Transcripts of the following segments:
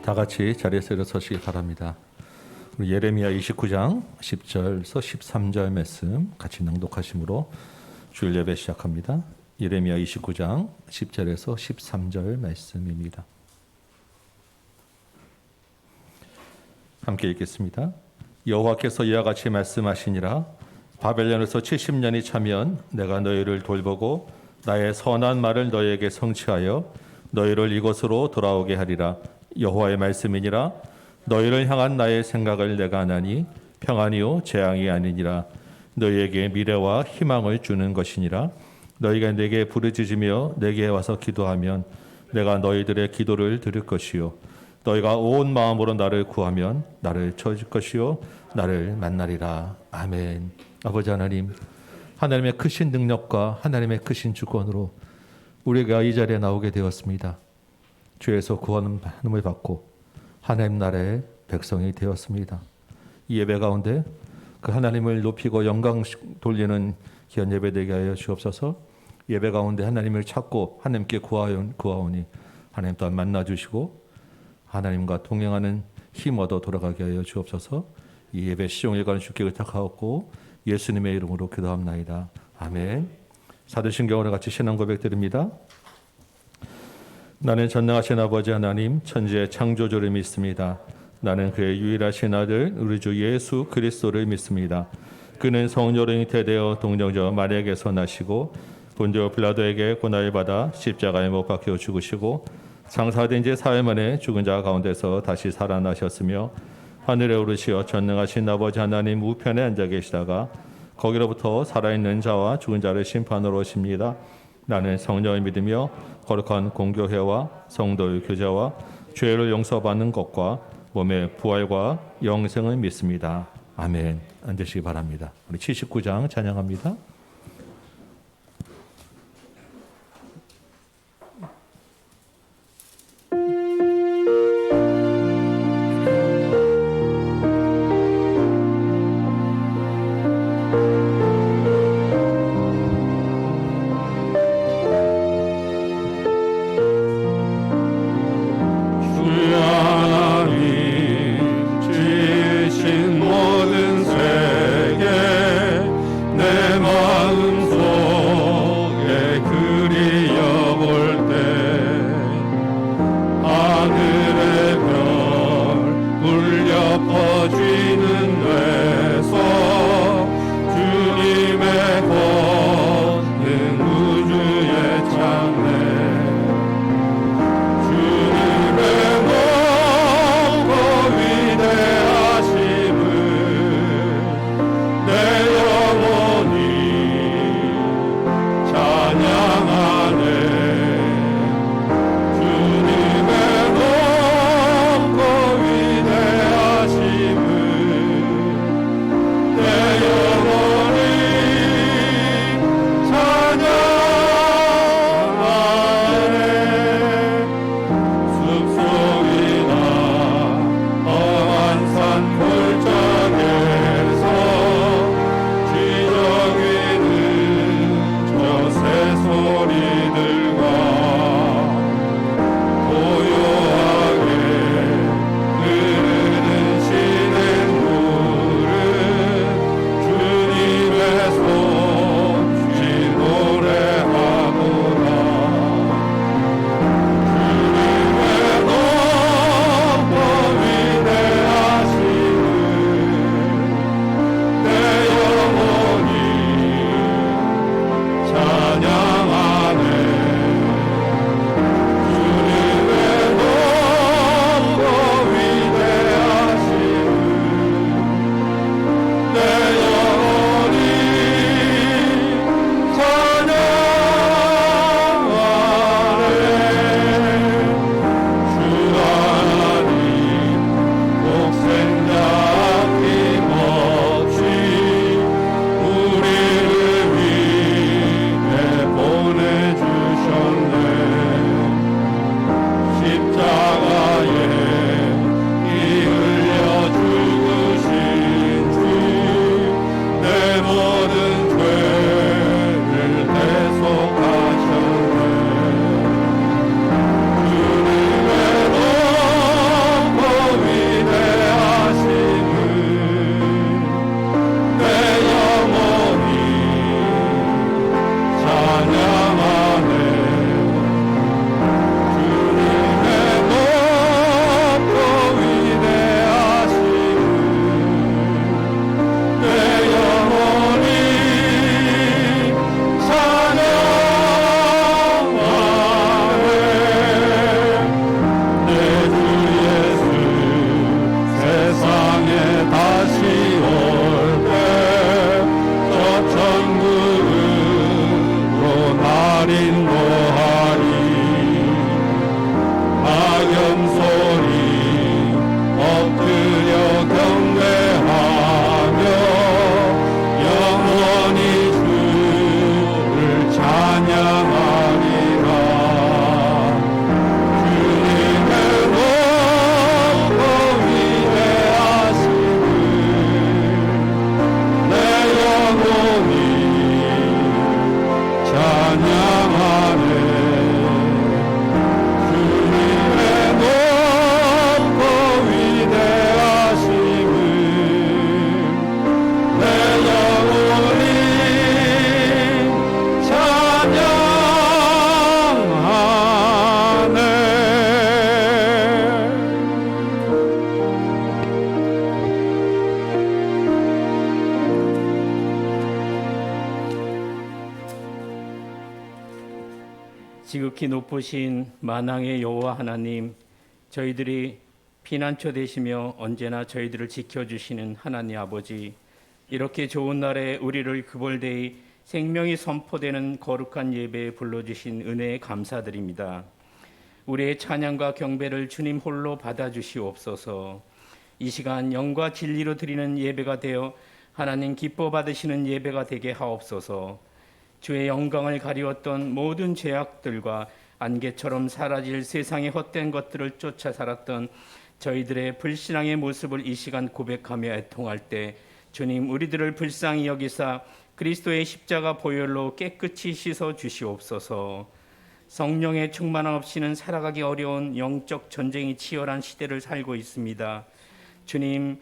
다 같이 자리에서 일어서시기 바랍니다. 우리 예레미야 29장 10절에서 13절 말씀 같이 낭독하심으로 주일 예배 시작합니다. 예레미야 29장 10절에서 13절 말씀입니다. 함께 읽겠습니다. 여호와께서 이와 같이 말씀하시니라. 바벨론에서 70년이 차면 내가 너희를 돌보고 나의 선한 말을 너희에게 성취하여 너희를 이곳으로 돌아오게 하리라. 여호와의 말씀이니라. 너희를 향한 나의 생각을 내가 아나니 평안이요 재앙이 아니니라. 너희에게 미래와 희망을 주는 것이니라. 너희가 내게 부르짖으며 내게 와서 기도하면 내가 너희들의 기도를 들을 것이요 너희가 온 마음으로 나를 구하면 나를 찾을 것이요 나를 만나리라. 아멘. 아버지 하나님, 하나님의 크신 능력과 하나님의 크신 주권으로 우리가 이 자리에 나오게 되었습니다. 주에서 구원을 받고 하나님 나라의 백성이 되었습니다. 이 예배 가운데 그 하나님을 높이고 영광 돌리는 귀한 예배 되게 하여 주옵소서. 예배 가운데 하나님을 찾고 하나님께 구하오니 하나님 또한 만나주시고 하나님과 동행하는 힘 얻어 돌아가게 하여 주옵소서. 이 예배 시종일관 주께 의탁하옵고 예수님의 이름으로 기도합나이다. 아멘. 사도신경으로 같이 신앙 고백드립니다. 나는 전능하신 아버지 하나님 천지의 창조주를 믿습니다. 나는 그의 유일하신 아들 우리 주 예수 그리스도를 믿습니다. 그는 성령으로 잉태되어 동정저 마리아에게서 나시고 본디오 빌라도에게 고난을 받아 십자가에 못 박혀 죽으시고 장사된 지 사흘 만에 죽은 자 가운데서 다시 살아나셨으며 하늘에 오르시어 전능하신 아버지 하나님 우편에 앉아 계시다가 거기로부터 살아있는 자와 죽은 자를 심판하러 오십니다. 나는 성령을 믿으며 거룩한 공교회와 성도의 교제와 죄를 용서받는 것과 몸의 부활과 영생을 믿습니다. 아멘. 앉으시기 바랍니다. 우리 79장 찬양합니다. 모든 세계 내 마음 지극히 높으신 만왕의 여호와 하나님, 저희들이 피난처 되시며 언제나 저희들을 지켜주시는 하나님 아버지, 이렇게 좋은 날에 우리를 그볼대이 생명이 선포되는 거룩한 예배에 불러주신 은혜에 감사드립니다. 우리의 찬양과 경배를 주님 홀로 받아주시옵소서. 이 시간 영과 진리로 드리는 예배가 되어 하나님 기뻐 받으시는 예배가 되게 하옵소서. 주의 영광을 가리웠던 모든 죄악들과 안개처럼 사라질 세상의 헛된 것들을 쫓아 살았던 저희들의 불신앙의 모습을 이 시간 고백하며 애통할 때 주님, 우리들을 불쌍히 여기사 그리스도의 십자가 보혈로 깨끗이 씻어 주시옵소서. 성령의 충만함 없이는 살아가기 어려운 영적 전쟁이 치열한 시대를 살고 있습니다. 주님,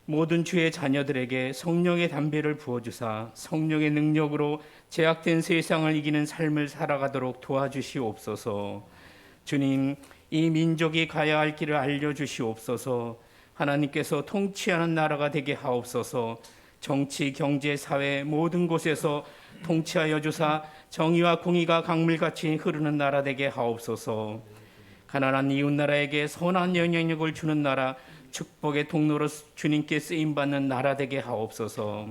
모든 주의 자녀들에게 성령의 담배를 부어주사 성령의 능력으로 제약된 세상을 이기는 삶을 살아가도록 도와주시옵소서. 주님, 이 민족이 가야 할 길을 알려주시옵소서. 하나님께서 통치하는 나라가 되게 하옵소서. 정치, 경제, 사회 모든 곳에서 통치하여 주사 정의와 공의가 강물같이 흐르는 나라 되게 하옵소서. 가난한 이웃나라에게 선한 영향력을 주는 나라, 축복의 통로로 주님께 쓰임받는 나라 되게 하옵소서.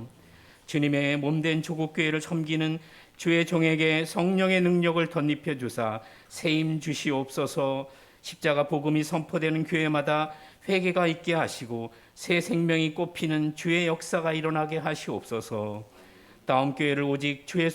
주님의 몸된 조국교회를 섬기는 주의 종에게 성령의 능력을 덧입혀 주사 세임 주시옵소서. 십자가 복음이 선포되는 교회마다 회개가 있게 하시고 새 생명이 꽃피는 주의 역사가 일어나게 하시옵소서. 다음 교회를 오직 주의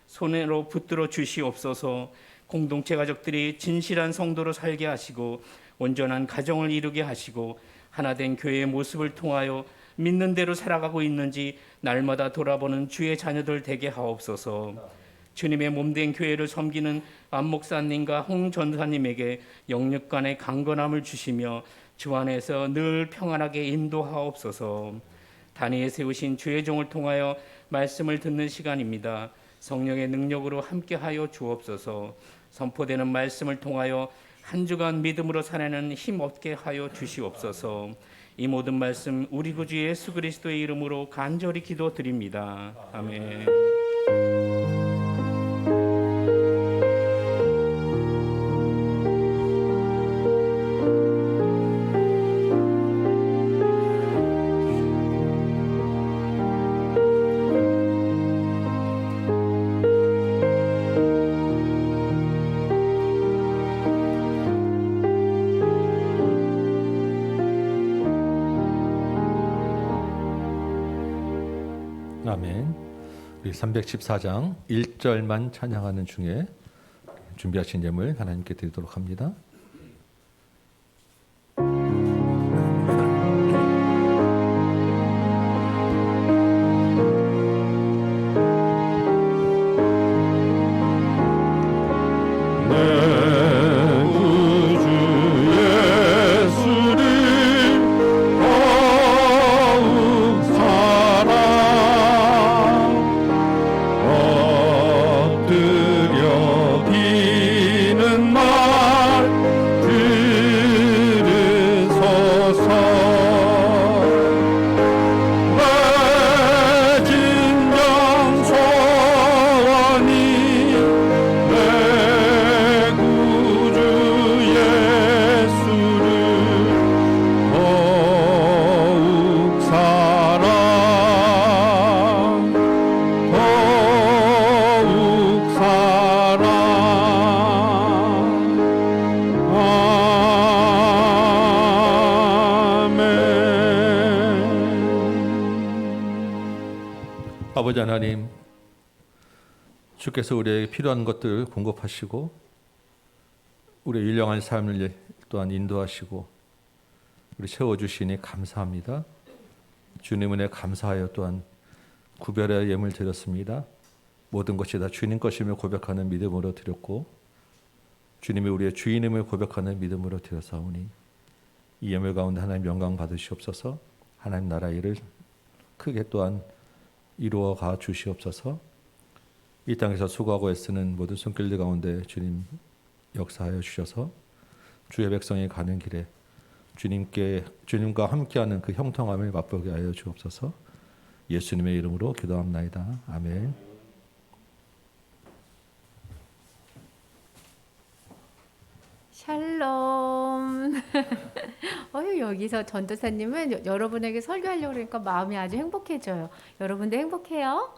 손으로 붙들어 주시옵소서. 공동체 가족들이 진실한 성도로 살게 하시고 온전한 가정을 이루게 하시고 하나된 교회의 모습을 통하여 믿는 대로 살아가고 있는지 날마다 돌아보는 주의 자녀들 되게 하옵소서. 주님의 몸된 교회를 섬기는 안 목사님과 홍 전사님에게 영육간의 강건함을 주시며 주 안에서 늘 평안하게 인도하옵소서. 단위에 세우신 주의 종을 통하여 말씀을 듣는 시간입니다. 성령의 능력으로 함께하여 주옵소서. 선포되는 말씀을 통하여 한 주간 믿음으로 살아내는 힘 얻게 하여 주시옵소서. 이 모든 말씀 우리 구주 예수 그리스도의 이름으로 간절히 기도드립니다. 아멘. 아멘. 우리 314장 1절만 찬양하는 중에 준비하신 예물 하나님께 드리도록 합니다. 아버지 하나님, 주께서 우리에게 필요한 것들을 공급하시고 우리의 일용할 삶을 또한 인도하시고 우리 채워주시니 감사합니다. 주님 은혜 감사하여 또한 구별의 예물 드렸습니다. 모든 것이 다 주님 것임을 고백하는 믿음으로 드렸고 주님이 우리의 주인임을 고백하는 믿음으로 드렸사오니 이 예물 가운데 하나님 영광 받으시옵소서. 하나님 나라 일을 크게 또한 이루어 가 주시옵소서. 이 땅에서 수고하고 애쓰는 모든 손길들 가운데 주님 역사하여 주셔서 주의 백성이 가는 길에 주님과 함께하는 그 형통함을 맛보게 하여 주옵소서. 예수님의 이름으로 기도합나이다. 아멘. 여기서 전도사님은 여러분에게 설교하려고 그러니까 마음이 아주 행복해져요. 여러분도 행복해요?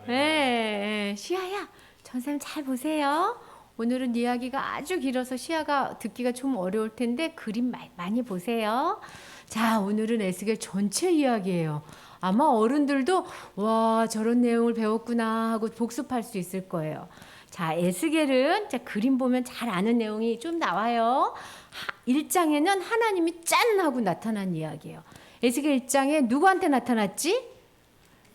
네. 시아야, 전사님 잘 보세요. 오늘은 이야기가 아주 길어서 시아가 듣기가 좀 어려울 텐데 그림 많이 보세요. 자, 오늘은 에스겔 전체 이야기예요. 아마 어른들도 와, 저런 내용을 배웠구나 하고 복습할 수 있을 거예요. 자, 에스겔은 자, 그림 보면 잘 아는 내용이 좀 나와요. 1장에는 하나님이 짠 하고 나타난 이야기예요. 에스겔 1장에 누구한테 나타났지?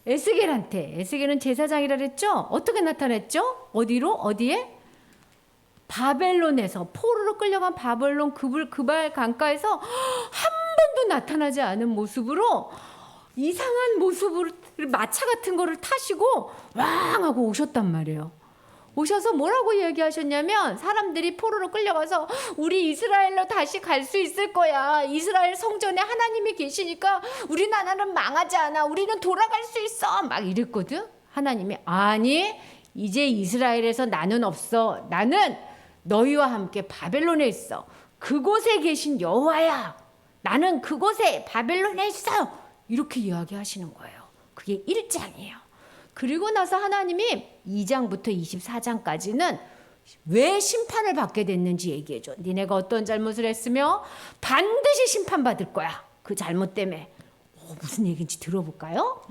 에스겔한테. 에스겔은 제사장이라 그랬죠? 어떻게 나타났죠? 어디로? 어디에? 바벨론에서 포로로 끌려간 바벨론 그발 강가에서 한 번도 나타나지 않은 모습으로 이상한 모습으로 마차 같은 거를 타시고 왕 하고 오셨단 말이에요. 오셔서 뭐라고 얘기하셨냐면 사람들이 포로로 끌려가서 우리 이스라엘로 다시 갈 수 있을 거야. 이스라엘 성전에 하나님이 계시니까 우리 나라는 망하지 않아. 우리는 돌아갈 수 있어. 막 이랬거든. 하나님이 아니 이제 이스라엘에서 나는 없어. 나는 너희와 함께 바벨론에 있어. 그곳에 계신 여호와야. 나는 그곳에 바벨론에 있어. 이렇게 이야기하시는 거예요. 그게 1장이에요. 그리고 나서 하나님이 2장부터 24장까지는 왜 심판을 받게 됐는지 얘기해줘. 니네가 어떤 잘못을 했으며 반드시 심판받을 거야. 그 잘못 때문에. 무슨 얘기인지 들어볼까요?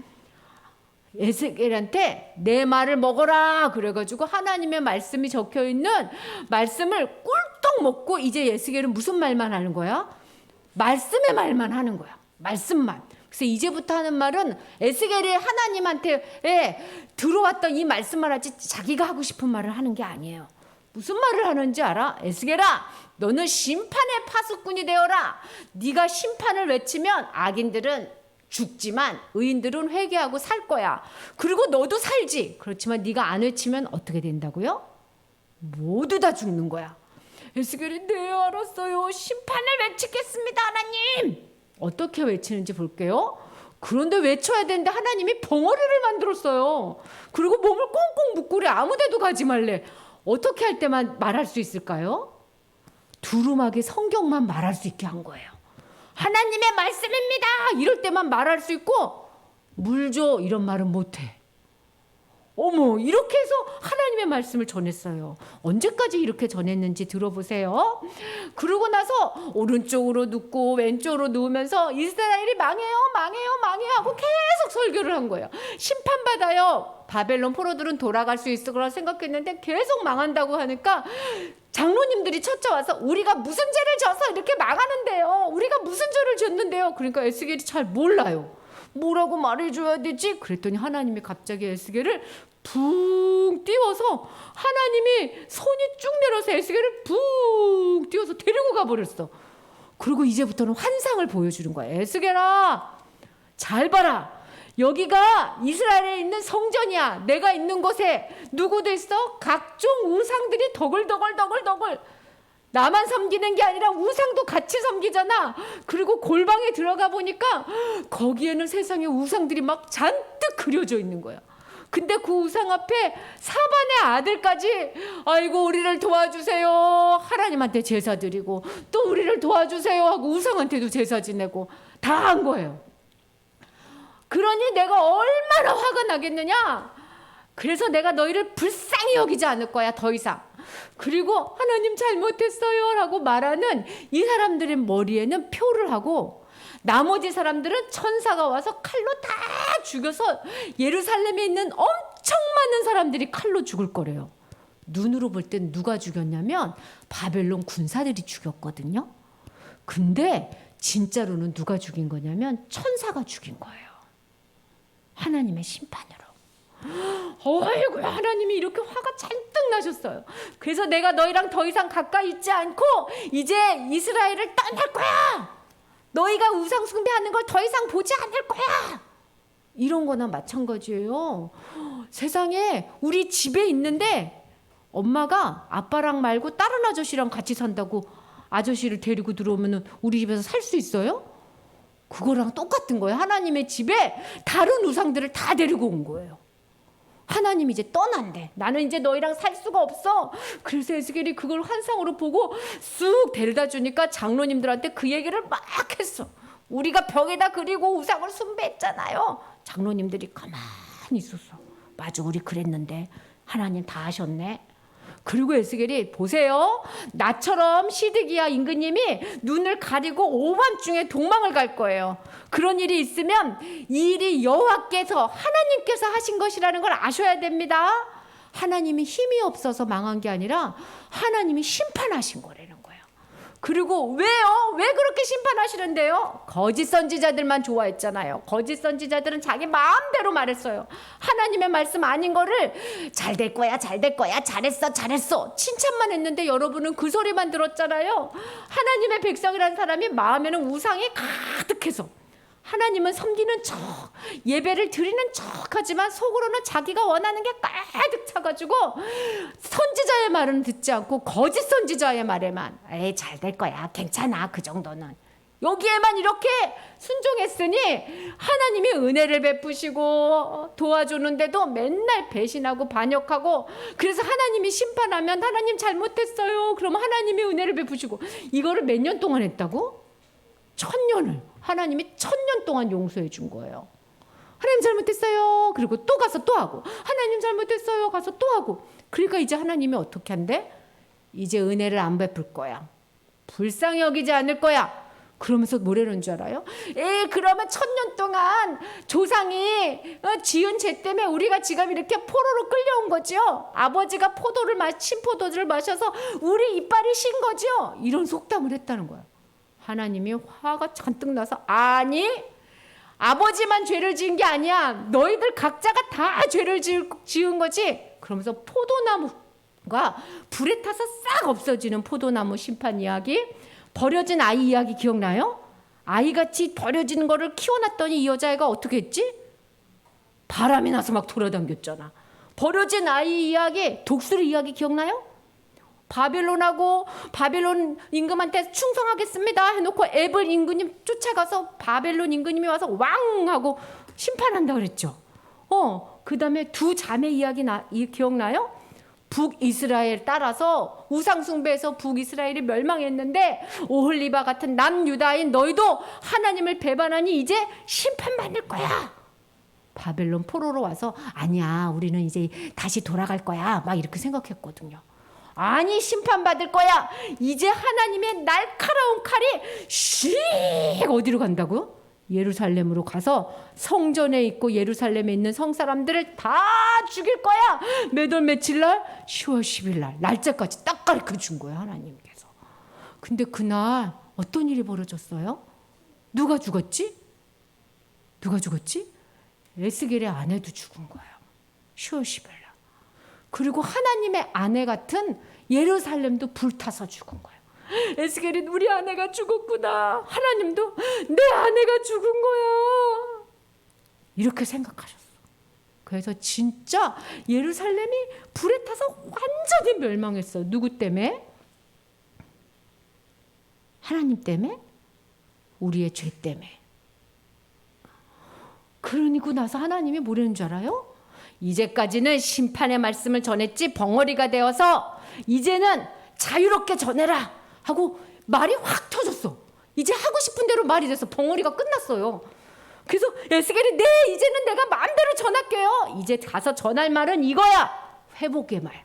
에스겔한테 내 말을 먹어라 그래가지고 하나님의 말씀이 적혀있는 말씀을 꿀떡 먹고 이제 에스겔은 무슨 말만 하는 거야? 말씀의 말만 하는 거야. 말씀만. 그래서 이제부터 하는 말은 에스겔이 하나님한테 들어왔던 이 말씀만 하지 자기가 하고 싶은 말을 하는 게 아니에요. 무슨 말을 하는지 알아? 에스겔아, 너는 심판의 파수꾼이 되어라. 네가 심판을 외치면 악인들은 죽지만 의인들은 회개하고 살 거야. 그리고 너도 살지. 그렇지만 네가 안 외치면 어떻게 된다고요? 모두 다 죽는 거야. 에스겔이 네 알았어요. 심판을 외치겠습니다 하나님. 어떻게 외치는지 볼게요. 그런데 외쳐야 되는데 하나님이 벙어리를 만들었어요. 그리고 몸을 꽁꽁 묶으래. 아무데도 가지 말래. 어떻게 할 때만 말할 수 있을까요? 두루마기 성경만 말할 수 있게 한 거예요. 하나님의 말씀입니다. 이럴 때만 말할 수 있고 물 줘 이런 말은 못해. 어머, 이렇게 해서 하나님의 말씀을 전했어요. 언제까지 이렇게 전했는지 들어보세요. 그러고 나서 오른쪽으로 눕고 왼쪽으로 누우면서 이스라엘이 망해요 하고 계속 설교를 한 거예요. 심판받아요. 바벨론 포로들은 돌아갈 수 있을 거라 생각했는데 계속 망한다고 하니까 장로님들이 찾아와서 우리가 무슨 죄를 져서 이렇게 망하는데요. 우리가 무슨 죄를 졌는데요. 그러니까 에스겔이 잘 몰라요. 뭐라고 말해줘야 되지? 그랬더니 하나님이 갑자기 에스겔을 붕 띄워서 하나님이 손이 쭉 내려서 에스겔을 붕 띄워서 데리고 가버렸어. 그리고 이제부터는 환상을 보여주는 거야. 에스겔아, 잘 봐라. 여기가 이스라엘에 있는 성전이야. 내가 있는 곳에 누구도 있어? 각종 우상들이 더글더글 나만 섬기는 게 아니라 우상도 같이 섬기잖아. 그리고 골방에 들어가 보니까 거기에는 세상에 우상들이 막 잔뜩 그려져 있는 거야. 근데 그 우상 앞에 사반의 아들까지 아이고 우리를 도와주세요 하나님한테 제사 드리고 또 우리를 도와주세요 하고 우상한테도 제사 지내고 다 한 거예요. 그러니 내가 얼마나 화가 나겠느냐. 그래서 내가 너희를 불쌍히 여기지 않을 거야 더 이상. 그리고 하나님 잘못했어요 라고 말하는 이 사람들의 머리에는 표를 하고 나머지 사람들은 천사가 와서 칼로 다 죽여서 예루살렘에 있는 엄청 많은 사람들이 칼로 죽을 거래요. 눈으로 볼 땐 누가 죽였냐면 바벨론 군사들이 죽였거든요. 근데 진짜로는 누가 죽인 거냐면 천사가 죽인 거예요. 하나님의 심판으로. 어이구, 하나님이 이렇게 화가 잔뜩 나셨어요. 그래서 내가 너희랑 더 이상 가까이 있지 않고 이제 이스라엘을 떠날 거야. 너희가 우상 숭배하는 걸 더 이상 보지 않을 거야. 이런 거나 마찬가지예요. 세상에 우리 집에 있는데 엄마가 아빠랑 말고 다른 아저씨랑 같이 산다고 아저씨를 데리고 들어오면 우리 집에서 살 수 있어요? 그거랑 똑같은 거예요. 하나님의 집에 다른 우상들을 다 데리고 온 거예요. 하나님이 이제 떠난대. 나는 이제 너희랑 살 수가 없어. 그래서 에스겔이 그걸 환상으로 보고 쑥 데려다 주니까 장로님들한테 그 얘기를 막 했어. 우리가 벽에다 그리고 우상을 숭배했잖아요. 장로님들이 가만히 있었어. 맞아, 우리 그랬는데 하나님 다 하셨네. 그리고 에스겔이 보세요. 나처럼 시드기야 임금님이 눈을 가리고 오밤중에 동망을 갈 거예요. 그런 일이 있으면 이 일이 여호와께서 하나님께서 하신 것이라는 걸 아셔야 됩니다. 하나님이 힘이 없어서 망한 게 아니라 하나님이 심판하신 거라는 거예요. 그리고 왜요? 왜 그렇게 심판하시는데요? 거짓 선지자들만 좋아했잖아요. 거짓 선지자들은 자기 마음대로 말했어요. 하나님의 말씀 아닌 거를 잘 될 거야, 잘 될 거야, 잘했어, 잘했어 칭찬만 했는데 여러분은 그 소리만 들었잖아요. 하나님의 백성이라는 사람이 마음에는 우상이 가득해서 하나님은 섬기는 척, 예배를 드리는 척 하지만 속으로는 자기가 원하는 게 가득 차가지고 선지자의 말은 듣지 않고 거짓 선지자의 말에만 에이 잘 될 거야, 괜찮아, 그 정도는 여기에만 이렇게 순종했으니 하나님이 은혜를 베푸시고 도와주는데도 맨날 배신하고 반역하고, 그래서 하나님이 심판하면 하나님 잘못했어요 그러면 하나님이 은혜를 베푸시고, 이거를 몇 년 동안 했다고? 1000년을 하나님이 1000년 동안 용서해 준 거예요. 하나님 잘못했어요. 그리고 또 가서 또 하고, 하나님 잘못했어요. 가서 또 하고. 그러니까 이제 하나님이 어떻게 한대? 이제 은혜를 안 베풀 거야. 불쌍히 여기지 않을 거야. 그러면서 뭐라는 줄 알아요? 그러면 1000년 동안 조상이 지은 죄 때문에 우리가 지금 이렇게 포로로 끌려온 거죠. 아버지가 포도를 마셔서 우리 이빨이 신 거죠. 이런 속담을 했다는 거야. 하나님이 화가 잔뜩 나서 아니, 아버지만 죄를 지은 게 아니야. 너희들 각자가 다 죄를 지은 거지. 그러면서 포도나무가 불에 타서 싹 없어지는 포도나무 심판 이야기, 버려진 아이 이야기 기억나요? 아이같이 버려지는 거를 키워놨더니 이 여자애가 어떻게 했지? 바람이 나서 막 돌아다녔잖아. 버려진 아이 이야기, 독수리 이야기 기억나요? 바벨론 임금한테 충성하겠습니다 해놓고 에블 임금님 쫓아가서 바벨론 임금님이 와서 왕 하고 심판한다 그랬죠. 그 다음에 두 자매 이야기 기억나요? 북이스라엘 따라서 우상숭배해서 북이스라엘이 멸망했는데 오홀리바 같은 남유다인 너희도 하나님을 배반하니 이제 심판받을 거야. 바벨론 포로로 와서 아니야, 우리는 이제 다시 돌아갈 거야 막 이렇게 생각했거든요. 아니, 심판받을 거야. 이제 하나님의 날카로운 칼이 씩 어디로 간다고요? 예루살렘으로 가서 성전에 있고 예루살렘에 있는 성사람들을 다 죽일 거야. 몇 월 며칠 날? 10월 10일 날. 날짜까지 딱 가르쳐 준 거예요, 하나님께서. 근데 그날 어떤 일이 벌어졌어요? 누가 죽었지? 에스겔의 아내도 죽은 거예요. 10월 10일 날. 그리고 하나님의 아내 같은 예루살렘도 불타서 죽은 거예요. 에스겔이 우리 아내가 죽었구나. 하나님도 내 아내가 죽은 거야. 이렇게 생각하셨어. 그래서 진짜 예루살렘이 불에 타서 완전히 멸망했어. 누구 때문에? 하나님 때문에? 우리의 죄 때문에. 그러고 나서 하나님이 뭐라는 줄 알아요? 이제까지는 심판의 말씀을 전했지 벙어리가 되어서 이제는 자유롭게 전해라 하고 말이 확 터졌어. 이제 하고 싶은 대로 말이 돼서 벙어리가 끝났어요. 그래서 에스겔이 네, 이제는 내가 마음대로 전할게요. 이제 가서 전할 말은 이거야. 회복의 말.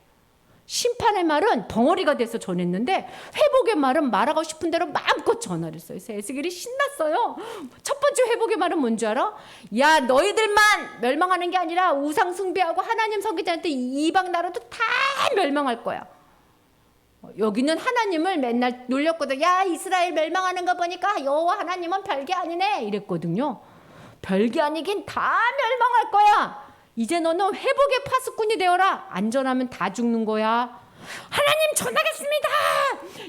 심판의 말은 벙어리가 돼서 전했는데 회복의 말은 말하고 싶은 대로 마음껏 전하를 했어요. 그래서 에스겔이 신났어요. 첫 번째 회복의 말은 뭔지 알아? 야, 너희들만 멸망하는 게 아니라 우상 숭배하고 하나님 섬기지 때 이방 나라도 다 멸망할 거야. 여기는 하나님을 맨날 놀렸거든. 야, 이스라엘 멸망하는 거 보니까 여호와 하나님은 별게 아니네 이랬거든요. 별게 아니긴 다 멸망할 거야. 이제 너는 회복의 파수꾼이 되어라. 안전하면 다 죽는 거야. 하나님 전하겠습니다.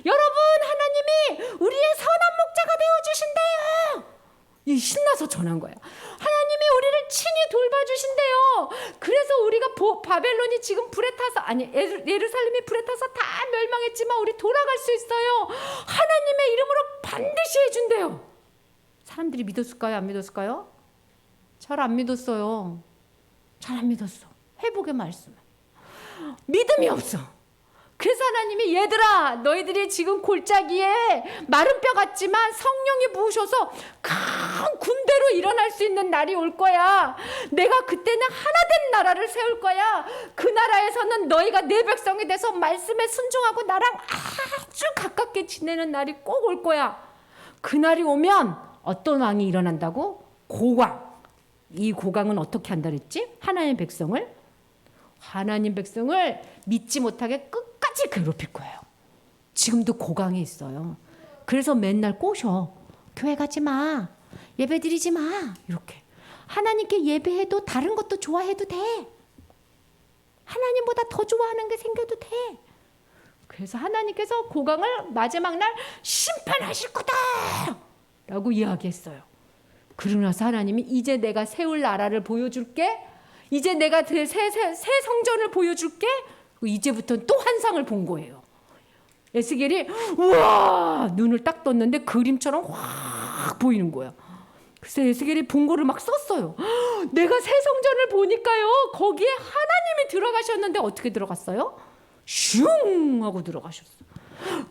여러분, 하나님이 우리의 선한 목자가 되어주신대요. 이 신나서 전한 거야. 하나님이 우리를 친히 돌봐주신대요. 그래서 우리가 바벨론이 지금 불에 타서, 아니 예루살렘이 불에 타서 다 멸망했지만 우리 돌아갈 수 있어요. 하나님의 이름으로 반드시 해준대요. 사람들이 믿었을까요? 안 믿었을까요? 잘 안 믿었어요. 잘 안 믿었어. 회복의 말씀. 믿음이 없어. 그래서 하나님이 얘들아 너희들이 지금 골짜기에 마른 뼈 같지만 성령이 부으셔서 큰 군대로 일어날 수 있는 날이 올 거야. 내가 그때는 하나된 나라를 세울 거야. 그 나라에서는 너희가 내 백성이 돼서 말씀에 순종하고 나랑 아주 가깝게 지내는 날이 꼭 올 거야. 그 날이 오면 어떤 왕이 일어난다고? 고강. 이 고강은 어떻게 한다 그랬지? 하나님 백성을 믿지 못하게 끝까지 괴롭힐 거예요. 지금도 고강에 있어요. 그래서 맨날 꼬셔. 교회 가지 마. 예배 드리지 마. 이렇게. 하나님께 예배해도 다른 것도 좋아해도 돼. 하나님보다 더 좋아하는 게 생겨도 돼. 그래서 하나님께서 고강을 마지막 날 심판하실 거다 라고 이야기했어요. 그러고 나서 하나님이 이제 내가 세울 나라를 보여줄게. 이제 내가 새 성전을 보여줄게. 이제부터는 또 환상을 본 거예요. 에스겔이 우와 눈을 딱 떴는데 그림처럼 확 보이는 거야. 그래서 에스겔이 본 거를 막 썼어요. 내가 새 성전을 보니까요. 거기에 하나님이 들어가셨는데 어떻게 들어갔어요? 슝 하고 들어가셨어.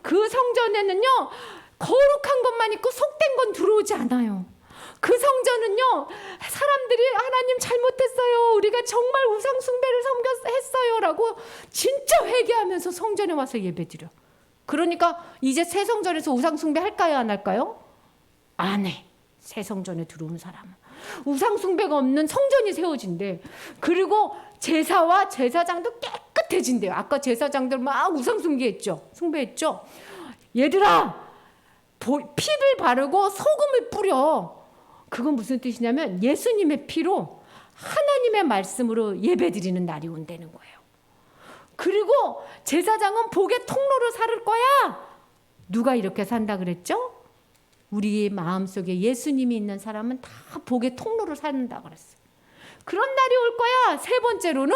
그 성전에는요. 거룩한 것만 있고 속된 건 들어오지 않아요. 그 성전은요. 사람들이 하나님 잘못했어요. 우리가 정말 우상 숭배를 했어요 라고 진짜 회개하면서 성전에 와서 예배드려. 그러니까 이제 새 성전에서 우상 숭배 할까요? 안 할까요? 안 해. 새 성전에 들어온 사람은. 우상 숭배가 없는 성전이 세워진대. 그리고 제사와 제사장도 깨끗해진대요. 아까 제사장들 막 우상 숭배했죠. 얘들아 피를 바르고 소금을 뿌려. 그건 무슨 뜻이냐면 예수님의 피로 하나님의 말씀으로 예배드리는 날이 온다는 거예요. 그리고 제사장은 복의 통로로 살 거야. 누가 이렇게 산다 그랬죠? 우리 마음속에 예수님이 있는 사람은 다 복의 통로로 산다 그랬어요. 그런 날이 올 거야. 세 번째로는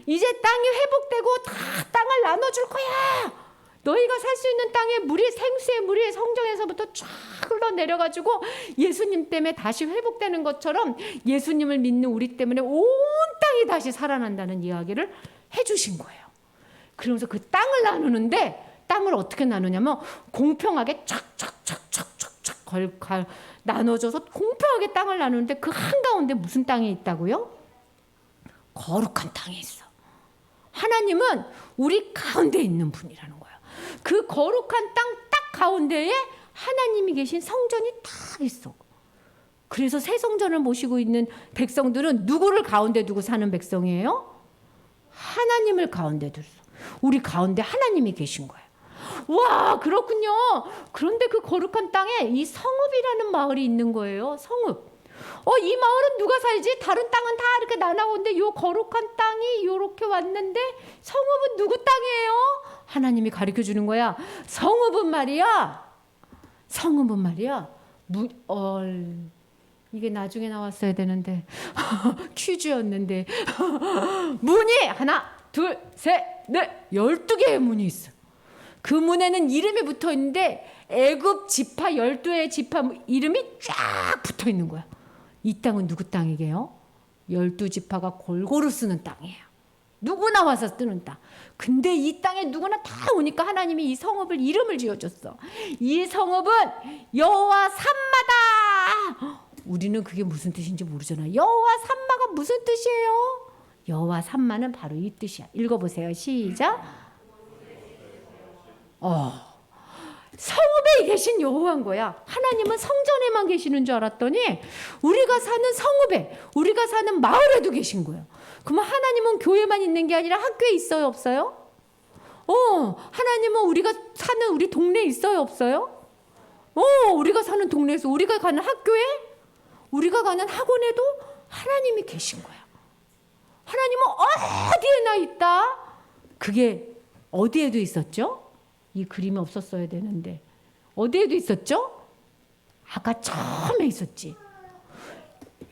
이제 땅이 회복되고 다 땅을 나눠줄 거야. 너희가 살 수 있는 땅에 물이 생수의 물이 성전에서부터 쫙 흘러내려가지고 예수님 때문에 다시 회복되는 것처럼 예수님을 믿는 우리 때문에 온 땅이 다시 살아난다는 이야기를 해주신 거예요. 그러면서 그 땅을 나누는데 땅을 어떻게 나누냐면 공평하게 촥촥촥촥촥촥 나눠져서 공평하게 땅을 나누는데 그 한가운데 무슨 땅이 있다고요? 거룩한 땅이 있어. 하나님은 우리 가운데 있는 분이라는 거예요. 그 거룩한 땅 딱 가운데에 하나님이 계신 성전이 딱 있어. 그래서 새 성전을 모시고 있는 백성들은 누구를 가운데 두고 사는 백성이에요? 하나님을 가운데 두고. 우리 가운데 하나님이 계신 거예요. 와, 그렇군요. 그런데 그 거룩한 땅에 이 성읍이라는 마을이 있는 거예요. 성읍. 이 마을은 누가 살지? 다른 땅은 다 이렇게 나눠오는데 요 거룩한 땅이 요렇게 왔는데 성읍은 누구 땅이에요? 하나님이 가르쳐 주는 거야. 성읍은 말이야. 이게 나중에 나왔어야 되는데 퀴즈였는데 문이 하나, 둘, 셋, 넷 12개의 문이 있어. 그 문에는 이름이 붙어 있는데 애굽 지파 12의 지파 이름이 쫙 붙어 있는 거야. 이 땅은 누구 땅이게요? 12지파가 골고루 쓰는 땅이에요. 누구나 와서 쓰는 땅. 근데 이 땅에 누구나 다 오니까 하나님이 이 성읍을 이름을 지어줬어. 이 성읍은 여호와 산마다. 우리는 그게 무슨 뜻인지 모르잖아. 여호와 산마가 무슨 뜻이에요? 여호와 산마는 바로 이 뜻이야. 읽어보세요. 시작. 성읍에 계신 여호와인 거야. 하나님은 성전에만 계시는 줄 알았더니 우리가 사는 성읍에, 우리가 사는 마을에도 계신 거예요. 그러면 하나님은 교회만 있는 게 아니라 학교에 있어요, 없어요? 하나님은 우리가 사는 우리 동네에 있어요, 없어요? 우리가 사는 동네에서, 우리가 가는 학교에, 우리가 가는 학원에도 하나님이 계신 거야. 하나님은 어디에나 있다. 그게 어디에도 있었죠? 이 그림이 없었어야 되는데 어디에도 있었죠? 아까 처음에 있었지.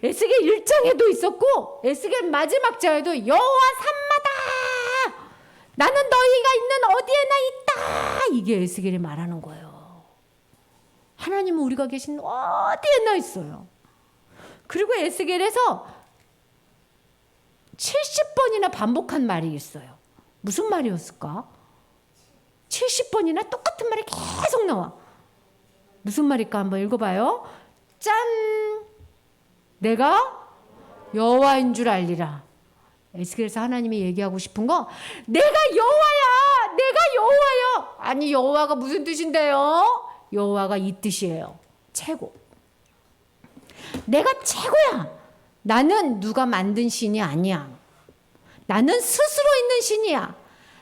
에스겔 1장에도 있었고 에스겔 마지막 장에도 여호와 산마다 나는 너희가 있는 어디에나 있다. 이게 에스겔이 말하는 거예요. 하나님은 우리가 계신 어디에나 있어요. 그리고 에스겔에서 70번이나 반복한 말이 있어요. 무슨 말이었을까? 70번이나 똑같은 말이 계속 나와. 무슨 말일까? 한번 읽어봐요. 짠! 내가 여호와인 줄 알리라. 에스겔에서 하나님이 얘기하고 싶은 거, 내가 여호와야! 내가 여호와야! 아니, 여호와가 무슨 뜻인데요? 여호와가 이 뜻이에요. 최고. 내가 최고야. 나는 누가 만든 신이 아니야. 나는 스스로 있는 신이야.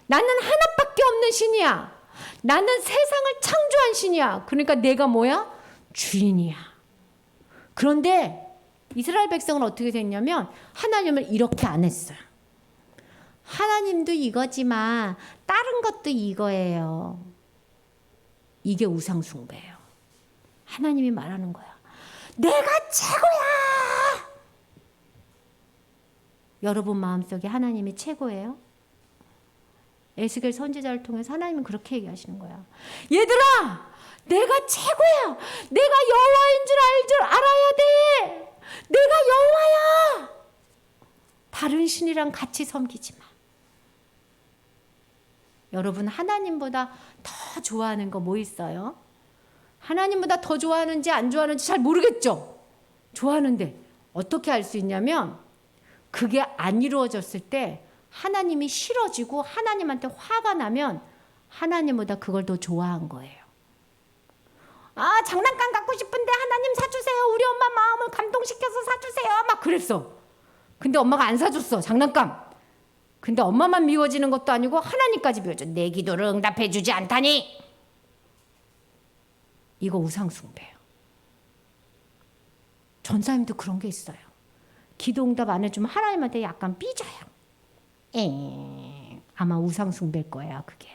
나는 하나밖에 없는 신이야. 나는 세상을 창조한 신이야. 그러니까 내가 뭐야? 주인이야. 그런데 이스라엘 백성은 어떻게 됐냐면 하나님을 이렇게 안 했어요. 하나님도 이거지만 다른 것도 이거예요. 이게 우상 숭배예요. 하나님이 말하는 거야. 내가 최고야. 여러분 마음속에 하나님이 최고예요? 에스겔 선지자를 통해서 하나님은 그렇게 얘기하시는 거야. 얘들아, 내가 최고야. 내가 여호와인 줄 알아야 돼. 내가 여호와야. 다른 신이랑 같이 섬기지 마. 여러분, 하나님보다 더 좋아하는 거 뭐 있어요? 하나님보다 더 좋아하는지 안 좋아하는지 잘 모르겠죠? 좋아하는데 어떻게 알 수 있냐면 그게 안 이루어졌을 때 하나님이 싫어지고 하나님한테 화가 나면 하나님보다 그걸 더 좋아한 거예요. 아, 장난감 갖고 싶은데 하나님 사주세요. 우리 엄마 마음을 감동시켜서 사주세요. 막 그랬어. 근데 엄마가 안 사줬어, 장난감. 근데 엄마만 미워지는 것도 아니고 하나님까지 미워져. 내 기도를 응답해 주지 않다니. 이거 우상 숭배예요. 전사님도 그런 게 있어요. 기도 응답 안 해주면 하나님한테 약간 삐져요. 아마 우상 숭배일 거예요, 그게.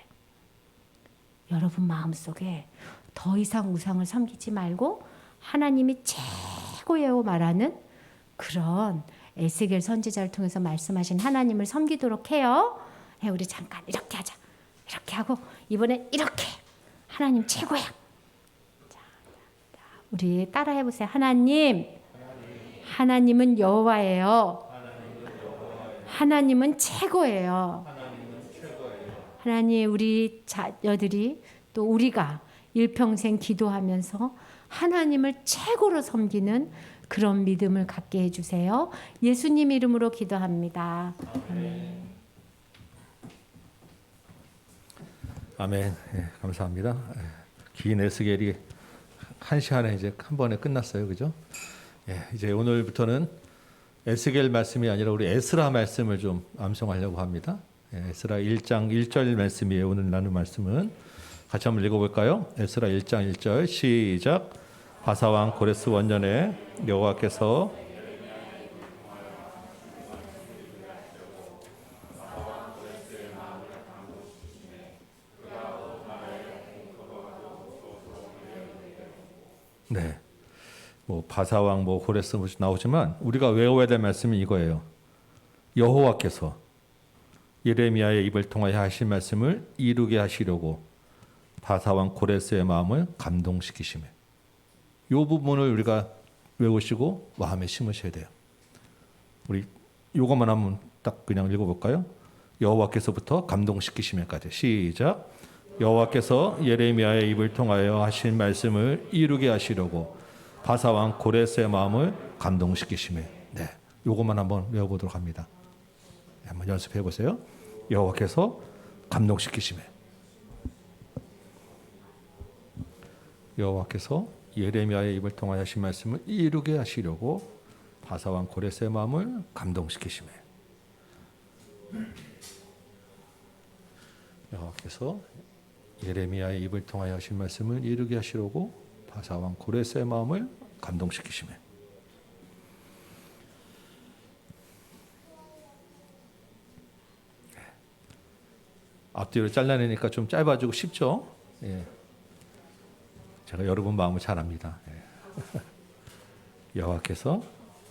여러분 마음속에 더 이상 우상을 섬기지 말고 하나님이 최고예요 말하는 그런 에스겔 선지자를 통해서 말씀하신 하나님을 섬기도록 해요. 우리 잠깐 이렇게 하자. 이렇게 하고 이번엔 이렇게. 하나님 최고야. 자, 우리 따라 해보세요. 하나님은 여호와예요. 하나님은 최고예요. 하나님, 우리 자녀들이 또 우리가 일평생 기도하면서 하나님을 최고로 섬기는 그런 믿음을 갖게 해주세요. 예수님 이름으로 기도합니다. 아멘. 아멘. 예, 감사합니다. 긴 에스겔이 1시간에 이제 한 번에 끝났어요, 그죠? 예, 이제 오늘부터는 에스겔 말씀이 아니라 우리 에스라 말씀을 좀 암송하려고 합니다. 예, 에스라 1장 1절 말씀이에요. 오늘 나눌 말씀은 같이 한번 읽어볼까요? 에스라 1장 1절 시작. 바사왕 고레스 원년에 여호와께서 네, 뭐 바사왕 뭐 고레스 나오지만 우리가 외워야 될 말씀이 이거예요. 여호와께서 예레미야의 입을 통하여 하신 말씀을 이루게 하시려고 바사왕 고레스의 마음을 감동시키시며, 이 부분을 우리가 외우시고 마음에 심으셔야 돼요. 우리 이것만 한번 딱 그냥 읽어볼까요? 여호와께서부터 감동시키시며까지 시작. 여호와께서 예레미야의 입을 통하여 하신 말씀을 이루게 하시려고 바사왕 고레스의 마음을 감동시키시며. 네, 이것만 한번 외워보도록 합니다. 한번 연습해 보세요. 여호와께서 감동시키시며, 여호와께서 예레미야의 입을 통하여 하신 말씀을 이루게 하시려고 바사왕 고레스의 마음을 감동시키시며, 여호와께서 예레미야의 입을 통하여 하신 말씀을 이루게 하시려고 바사왕 고레스의 마음을 감동시키시며. 앞뒤로 잘라내니까 좀 짧아지고 쉽죠? 예. 제가 여러분 마음을 잘 압니다. 예. 여호와께서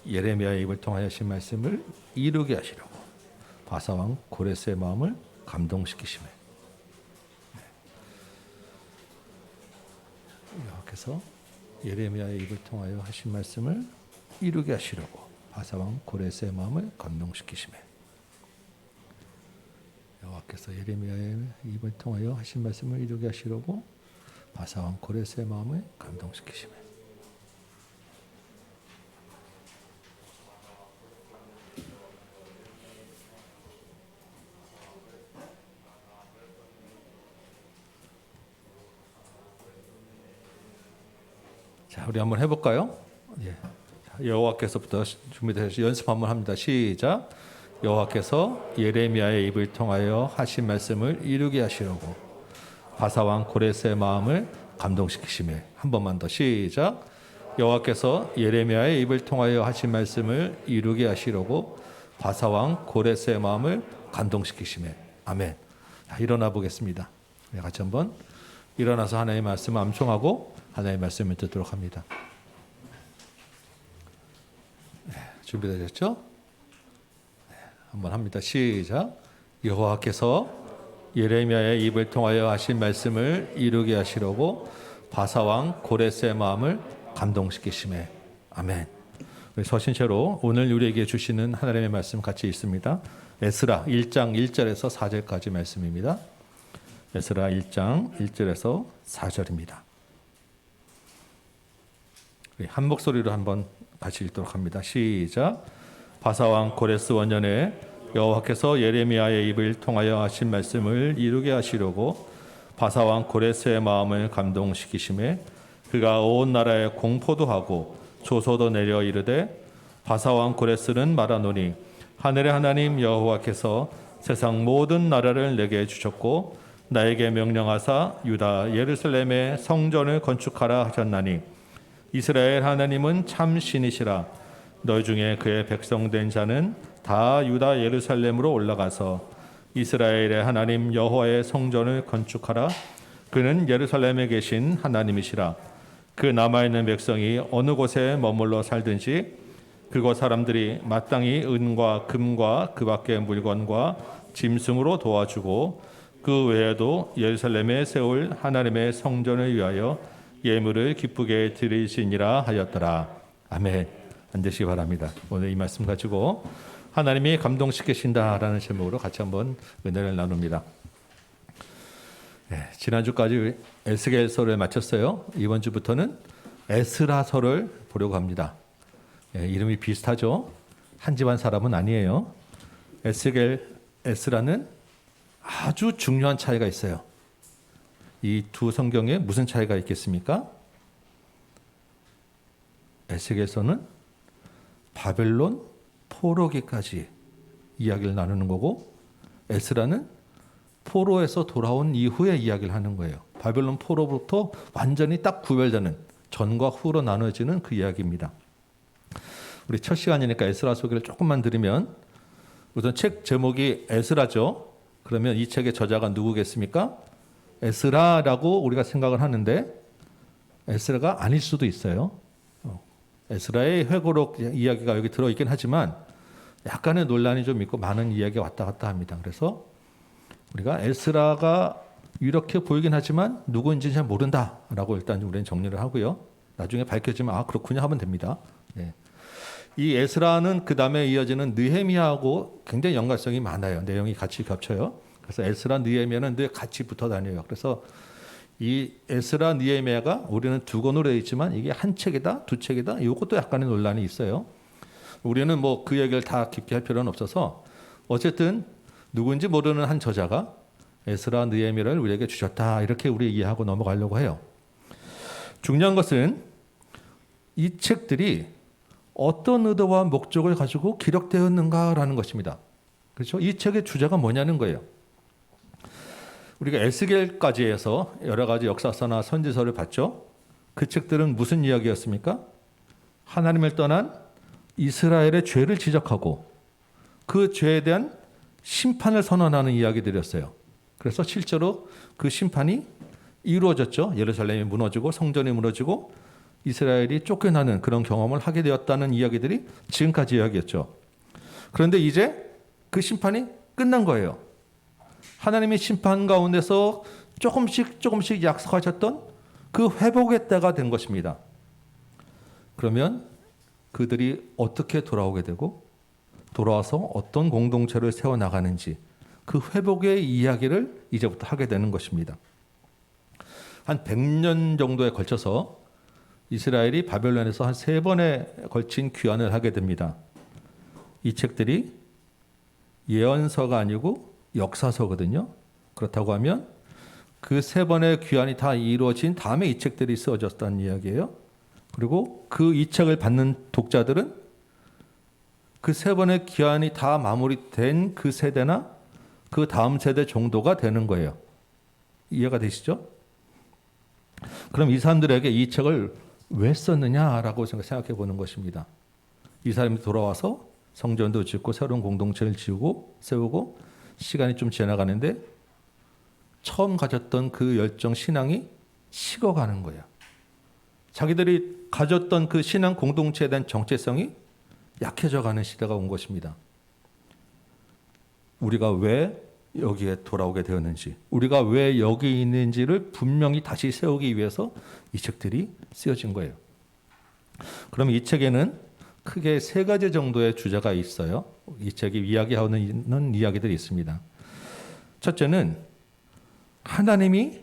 예레미야의 입을 통하여 하신 말씀을 이루게 하시려고 바사왕 고레스의 마음을 감동시키시며. 여호와께서 예레미야의 입을 통하여 하신 말씀을 이루게 하시려고 바사왕 고레스의 마음을 감동시키시며. 여호와께서 예레미야의 입을 통하여 하신 말씀을 이루게 하시려고 바사왕 고레스의 마음을 감동시키시며. 자, 우리 한번 해볼까요? 예. 여호와께서부터 준비되셔서 연습 한번 합니다. 시작. 여호와께서 예레미야의 입을 통하여 하신 말씀을 이루게 하시려고 바사왕 고레스의 마음을 감동시키시며. 한 번만 더 시작. 여호와께서 예레미야의 입을 통하여 하신 말씀을 이루게 하시려고 바사왕 고레스의 마음을 감동시키시며. 아멘. 자, 일어나 보겠습니다. 네, 같이 한번 일어나서 하나님의 말씀을 암송하고 하나님의 말씀을 듣도록 합니다. 네, 준비되셨죠? 네, 한번 합니다. 시작. 여호와께서 예레미야의 입을 통하여 하신 말씀을 이루게 하시려고 바사왕 고레스의 마음을 감동시키시매. 아멘. 우리 서신체로 오늘 우리에게 주시는 하나님의 말씀 같이 있습니다. 에스라 1장 1절에서 4절까지 말씀입니다. 에스라 1장 1절에서 4절입니다. 한 목소리로 한번 같이 읽도록 합니다. 시작. 바사왕 고레스 원년에 여호와께서 예레미야의 입을 통하여 하신 말씀을 이루게 하시려고 바사왕 고레스의 마음을 감동시키심에 그가 온 나라에 공포도 하고 조소도 내려 이르되 바사왕 고레스는 말하노니 하늘의 하나님 여호와께서 세상 모든 나라를 내게 주셨고 나에게 명령하사 유다 예루살렘에 성전을 건축하라 하셨나니 이스라엘 하나님은 참 신이시라. 너희 중에 그의 백성된 자는 다 유다 예루살렘으로 올라가서 이스라엘의 하나님 여호와의 성전을 건축하라. 그는 예루살렘에 계신 하나님이시라. 그 남아있는 백성이 어느 곳에 머물러 살든지 그곳 사람들이 마땅히 은과 금과 그 밖의 물건과 짐승으로 도와주고 그 외에도 예루살렘에 세울 하나님의 성전을 위하여 예물을 기쁘게 드리시니라 하였더라. 아멘. 앉으시기 바랍니다. 오늘 이 말씀 가지고 하나님이 감동시키신다라는 제목으로 같이 한번 은혜를 나눕니다. 네, 지난주까지 에스겔서를 마쳤어요. 이번 주부터는 에스라서를 보려고 합니다. 네, 이름이 비슷하죠. 한 집안 사람은 아니에요. 에스겔, 에스라는 아주 중요한 차이가 있어요. 이 두 성경에 무슨 차이가 있겠습니까? 에스겔서는 바벨론 포로기까지 이야기를 나누는 거고 에스라는 포로에서 돌아온 이후의 이야기를 하는 거예요. 바벨론 포로부터 완전히 딱 구별되는 전과 후로 나눠지는 그 이야기입니다. 우리 첫 시간이니까 에스라 소개를 조금만 드리면 우선 책 제목이 에스라죠. 그러면 이 책의 저자가 누구겠습니까? 에스라라고 우리가 생각을 하는데 에스라가 아닐 수도 있어요. 에스라의 회고록 이야기가 여기 들어있긴 하지만 약간의 논란이 좀 있고 많은 이야기가 왔다 갔다 합니다. 그래서 우리가 에스라가 이렇게 보이긴 하지만 누구인지 잘 모른다라고 일단 우리는 정리를 하고요. 나중에 밝혀지면 아 그렇군요 하면 됩니다. 네. 이 에스라는 그 다음에 이어지는 느헤미야하고 굉장히 연관성이 많아요. 내용이 같이 겹쳐요. 그래서 에스라, 느헤미야는 늘 같이 붙어 다녀요. 그래서 이 에스라, 느헤미야가 우리는 두 권으로 되어 있지만 이게 한 책이다, 두 책이다. 이것도 약간의 논란이 있어요. 우리는 뭐 그 얘기를 다 깊게 할 필요는 없어서 어쨌든 누구인지 모르는 한 저자가 에스라, 느헤미야를 우리에게 주셨다. 이렇게 우리 이해하고 넘어가려고 해요. 중요한 것은 이 책들이 어떤 의도와 목적을 가지고 기록되었는가라는 것입니다. 그렇죠? 이 책의 주제가 뭐냐는 거예요. 우리가 에스겔까지 해서 여러 가지 역사서나 선지서를 봤죠. 그 책들은 무슨 이야기였습니까? 하나님을 떠난 이스라엘의 죄를 지적하고 그 죄에 대한 심판을 선언하는 이야기들이었어요. 그래서 실제로 그 심판이 이루어졌죠. 예루살렘이 무너지고 성전이 무너지고 이스라엘이 쫓겨나는 그런 경험을 하게 되었다는 이야기들이 지금까지 이야기였죠. 그런데 이제 그 심판이 끝난 거예요. 하나님의 심판 가운데서 조금씩 약속하셨던 그 회복의 때가 된 것입니다. 그러면 그들이 어떻게 돌아오게 되고 돌아와서 어떤 공동체를 세워나가는지 그 회복의 이야기를 이제부터 하게 되는 것입니다. 한 100년 정도에 걸쳐서 이스라엘이 바벨론에서 한 3번에 걸친 귀환을 하게 됩니다. 이 책들이 예언서가 아니고 역사서거든요. 그렇다고 하면 그 3번의 귀환이 다 이루어진 다음에 이 책들이 쓰어졌다는 이야기예요. 그리고 그 이 책을 받는 독자들은 그 3번의 귀환이 다 마무리된 그 세대나 그 다음 세대 정도가 되는 거예요. 이해가 되시죠? 그럼 이 사람들에게 이 책을 왜 썼느냐라고 생각해 보는 것입니다. 이 사람이 돌아와서 성전도 짓고 새로운 공동체를 세우고 시간이 좀 지나가는데 처음 가졌던 그 열정 신앙이 식어가는 거예요. 자기들이 가졌던 그 신앙 공동체에 대한 정체성이 약해져가는 시대가 온 것입니다. 우리가 왜 여기에 돌아오게 되었는지, 우리가 왜 여기 있는지를 분명히 다시 세우기 위해서 이 책들이 쓰여진 거예요. 그럼 이 책에는 크게 3가지 정도의 주제가 있어요. 이 책이 이야기하는 이야기들이 있습니다. 첫째는 하나님이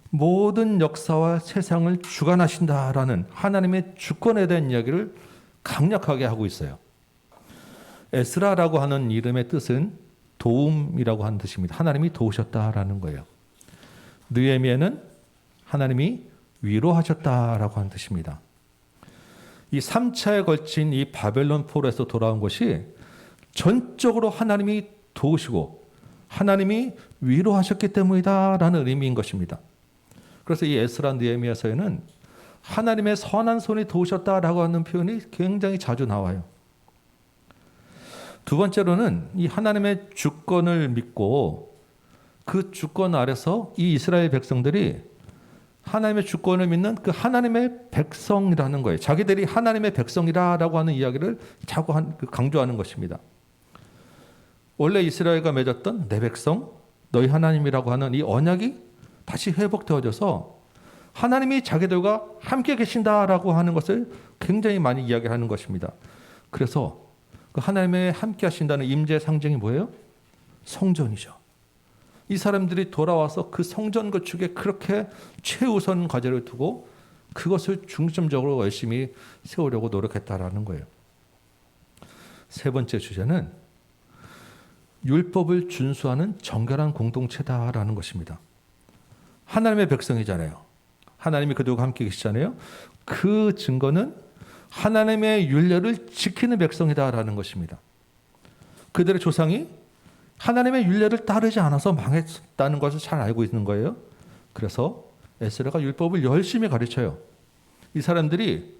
모든 역사와 세상을 주관하신다라는 하나님의 주권에 대한 이야기를 강력하게 하고 있어요. 에스라라고 하는 이름의 뜻은 도움이라고 하는 뜻입니다. 하나님이 도우셨다라는 거예요. 느헤미야는 하나님이 위로하셨다라고 하는 뜻입니다. 이 3차에 걸친 이 바벨론 포로에서 돌아온 것이 전적으로 하나님이 도우시고 하나님이 위로하셨기 때문이다라는 의미인 것입니다. 그래서 이 에스라 느헤미야서에는 하나님의 선한 손이 도우셨다라고 하는 표현이 굉장히 자주 나와요. 두 번째로는 이 하나님의 주권을 믿고 그 주권 아래서 이 이스라엘 백성들이 하나님의 주권을 믿는 그 하나님의 백성이라는 거예요. 자기들이 하나님의 백성이라고 하는 이야기를 자꾸 강조하는 것입니다. 원래 이스라엘과 맺었던 내 백성, 너희 하나님이라고 하는 이 언약이 다시 회복되어져서 하나님이 자기들과 함께 계신다라고 하는 것을 굉장히 많이 이야기하는 것입니다. 그래서 그 하나님의 함께 하신다는 임재의 상징이 뭐예요? 성전이죠. 이 사람들이 돌아와서 그 성전 건축에 그렇게 최우선 과제를 두고 그것을 중점적으로 열심히 세우려고 노력했다라는 거예요. 3번째 주제는 율법을 준수하는 정결한 공동체다라는 것입니다. 하나님의 백성이잖아요. 하나님이 그들과 함께 계시잖아요. 그 증거는 하나님의 율례를 지키는 백성이다라는 것입니다. 그들의 조상이 하나님의 율례를 따르지 않아서 망했다는 것을 잘 알고 있는 거예요. 그래서 에스라가 율법을 열심히 가르쳐요. 이 사람들이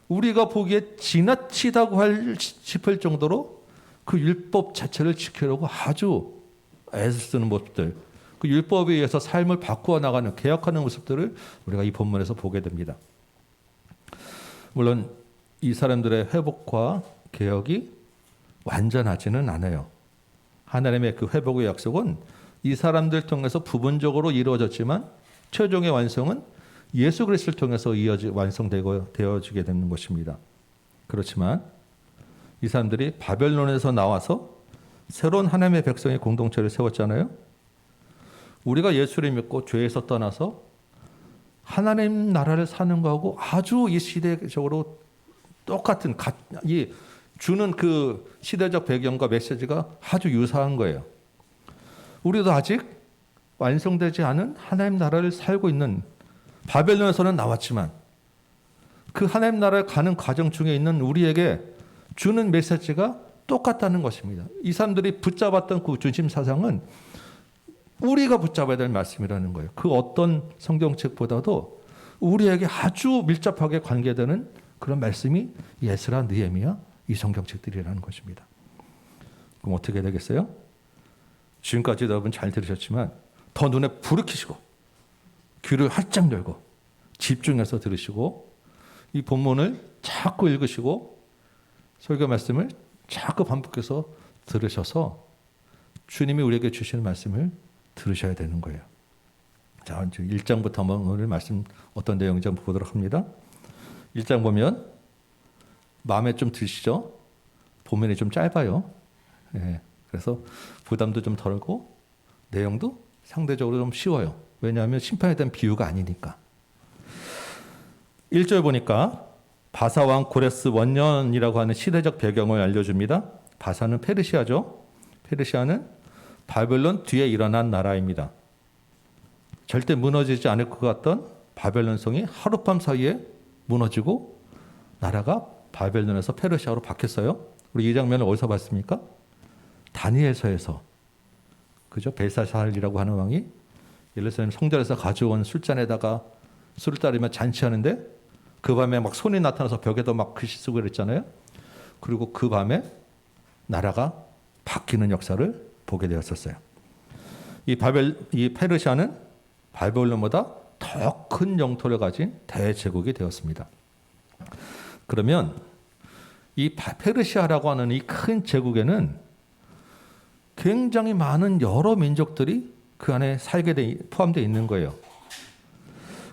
우리가 보기에 지나치다고 싶을 정도로 그 율법 자체를 지키려고 아주 애를 쓰는 모습들, 그 율법에 의해서 삶을 바꾸어 나가는, 개혁하는 모습들을 우리가 이 본문에서 보게 됩니다. 물론 이 사람들의 회복과 개혁이 완전하지는 않아요. 하나님의 그 회복의 약속은 이 사람들 통해서 부분적으로 이루어졌지만 최종의 완성은 예수 그리스도를 통해서 완성되고 되어지게 되는 것입니다. 그렇지만 이 사람들이 바벨론에서 나와서 새로운 하나님의 백성의 공동체를 세웠잖아요. 우리가 예수를 믿고 죄에서 떠나서 하나님 나라를 사는 거하고 아주 이 시대적으로 똑같은 이 주는 그 시대적 배경과 메시지가 아주 유사한 거예요. 우리도 아직 완성되지 않은 하나님 나라를 살고 있는, 바벨론에서는 나왔지만 그 하나님 나라를 가는 과정 중에 있는 우리에게 주는 메시지가 똑같다는 것입니다. 이 사람들이 붙잡았던 그 중심 사상은 우리가 붙잡아야 될 말씀이라는 거예요. 그 어떤 성경책보다도 우리에게 아주 밀접하게 관계되는 그런 말씀이 에스라, 느헤미야 이 성경책들이라는 것입니다. 그럼 어떻게 되겠어요? 지금까지 여러분 잘 들으셨지만 더 눈에 불을 켜시고 귀를 활짝 열고 집중해서 들으시고 이 본문을 자꾸 읽으시고 설교 말씀을 자꾸 반복해서 들으셔서 주님이 우리에게 주시는 말씀을 들으셔야 되는 거예요. 자, 1장부터 오늘 말씀 어떤 내용인지 한번 보도록 합니다. 1장 보면 마음에 좀 드시죠? 본문이 좀 짧아요. 예, 그래서 부담도 좀 덜고 내용도 상대적으로 좀 쉬워요. 왜냐하면 심판에 대한 비유가 아니니까. 1절 보니까 바사왕 고레스 원년이라고 하는 시대적 배경을 알려줍니다. 바사는 페르시아죠. 페르시아는 바벨론 뒤에 일어난 나라입니다. 절대 무너지지 않을 것 같던 바벨론 성이 하룻밤 사이에 무너지고 나라가 바벨론에서 페르시아로 바뀌었어요. 우리 이 장면을 어디서 봤습니까? 다니엘서에서. 그죠? 벨사살이라고 하는 왕이 예루살렘 성전에서 가져온 술잔에다가 술을 따르며 잔치하는데 그 밤에 막 손이 나타나서 벽에도 막 글씨 쓰고 그랬잖아요. 그리고 그 밤에 나라가 바뀌는 역사를 보게 되었었어요. 이 페르시아는 바벨론보다 더 큰 영토를 가진 대제국이 되었습니다. 그러면 이 페르시아라고 하는 이 큰 제국에는 굉장히 많은 여러 민족들이 그 안에 포함되어 있는 거예요.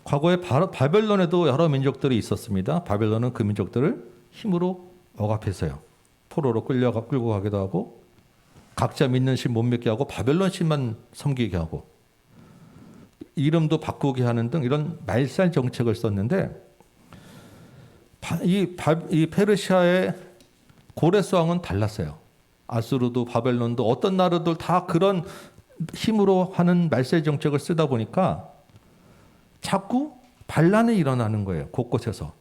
과거에 바벨론에도 여러 민족들이 있었습니다. 바벨론은 그 민족들을 힘으로 억압했어요. 포로로 끌고 가기도 하고 각자 믿는 신 못 믿게 하고 바벨론 신만 섬기게 하고 이름도 바꾸게 하는 등 이런 말살 정책을 썼는데 이 페르시아의 고레스 왕은 달랐어요. 아수르도 바벨론도 어떤 나라들 다 그런 힘으로 하는 말살 정책을 쓰다 보니까 자꾸 반란이 일어나는 거예요. 곳곳에서.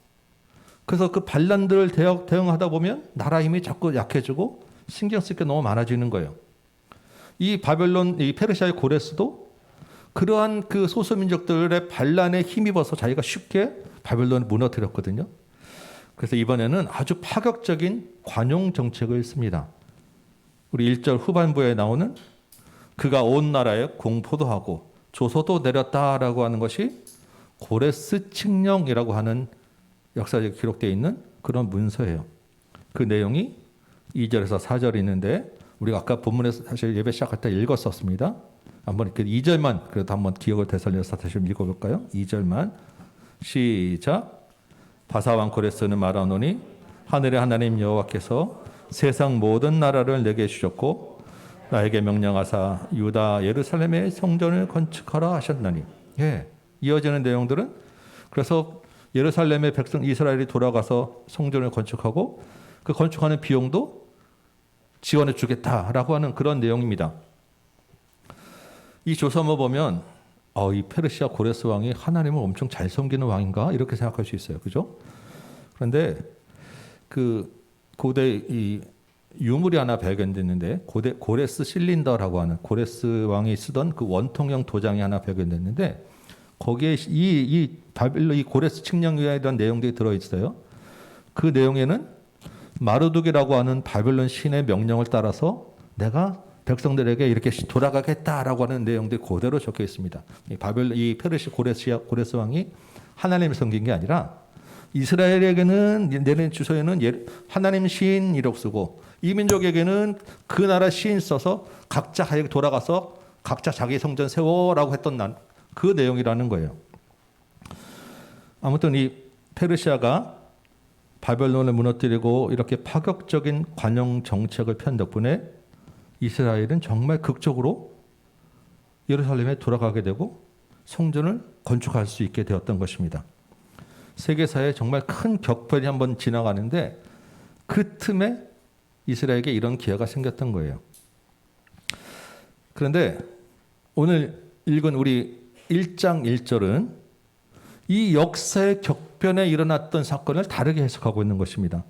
그래서 그 반란들을 대응하다 보면 나라 힘이 자꾸 약해지고 신경 쓸 게 너무 많아지는 거예요. 이 페르시아의 고레스도 그러한 그 소수민족들의 반란에 힘입어서 자기가 쉽게 바벨론을 무너뜨렸거든요. 그래서 이번에는 아주 파격적인 관용 정책을 씁니다. 우리 1절 후반부에 나오는 그가 온 나라에 공포도 하고 조소도 내렸다라고 하는 것이 고레스 칙령이라고 하는 역사적으로 기록되어 있는 그런 문서예요. 그 내용이 2절에서 4절이 있는데 우리가 아까 본문에서 사실 예배 시작할 때 읽었었습니다. 한번 이렇게 2절만 그래도 한번 기억을 되살려서 다시 읽어볼까요? 2절만 시작. 바사왕 고레스는 말하노니 하늘의 하나님 여호와께서 세상 모든 나라를 내게 주셨고 나에게 명령하사 유다 예루살렘의 성전을 건축하라 하셨나니. 예, 이어지는 내용들은 그래서 예루살렘의 백성 이스라엘이 돌아가서 성전을 건축하고 그 건축하는 비용도 지원해 주겠다라고 하는 그런 내용입니다. 이 조서모 보면 이 페르시아 고레스 왕이 하나님을 엄청 잘 섬기는 왕인가 이렇게 생각할 수 있어요. 그죠? 그런데 그 고대 이 유물이 하나 발견됐는데 고레스 실린더라고 하는 고레스 왕이 쓰던 그 원통형 도장이 하나 발견됐는데 거기에 이 바벨론 이 고레스 칙령에 대한 내용들이 들어 있어요. 그 내용에는 마르둑이라고 하는 바벨론 신의 명령을 따라서 내가 백성들에게 이렇게 돌아가겠다라고 하는 내용들이 그대로 적혀 있습니다. 이 페르시 고레스 왕이 하나님을 섬긴 게 아니라 이스라엘에게는 내는 주소에는 하나님 시인이라고 쓰고 이 민족에게는 그 나라 시인 써서 각자 돌아가서 각자 자기 성전 세워라고 했던 그 내용이라는 거예요. 아무튼 이 페르시아가 바벨론을 무너뜨리고 이렇게 파격적인 관용 정책을 편 덕분에 이스라엘은 정말 극적으로 예루살렘에 돌아가게 되고 성전을 건축할 수 있게 되었던 것입니다. 세계사에 정말 큰 격변이 한번 지나가는데 그 틈에 이스라엘에게 이런 기회가 생겼던 거예요. 그런데 오늘 읽은 우리 1장 1절은 이 역사의 격변에 일어났던 사건을 다르게 해석하고 있는 것입니다.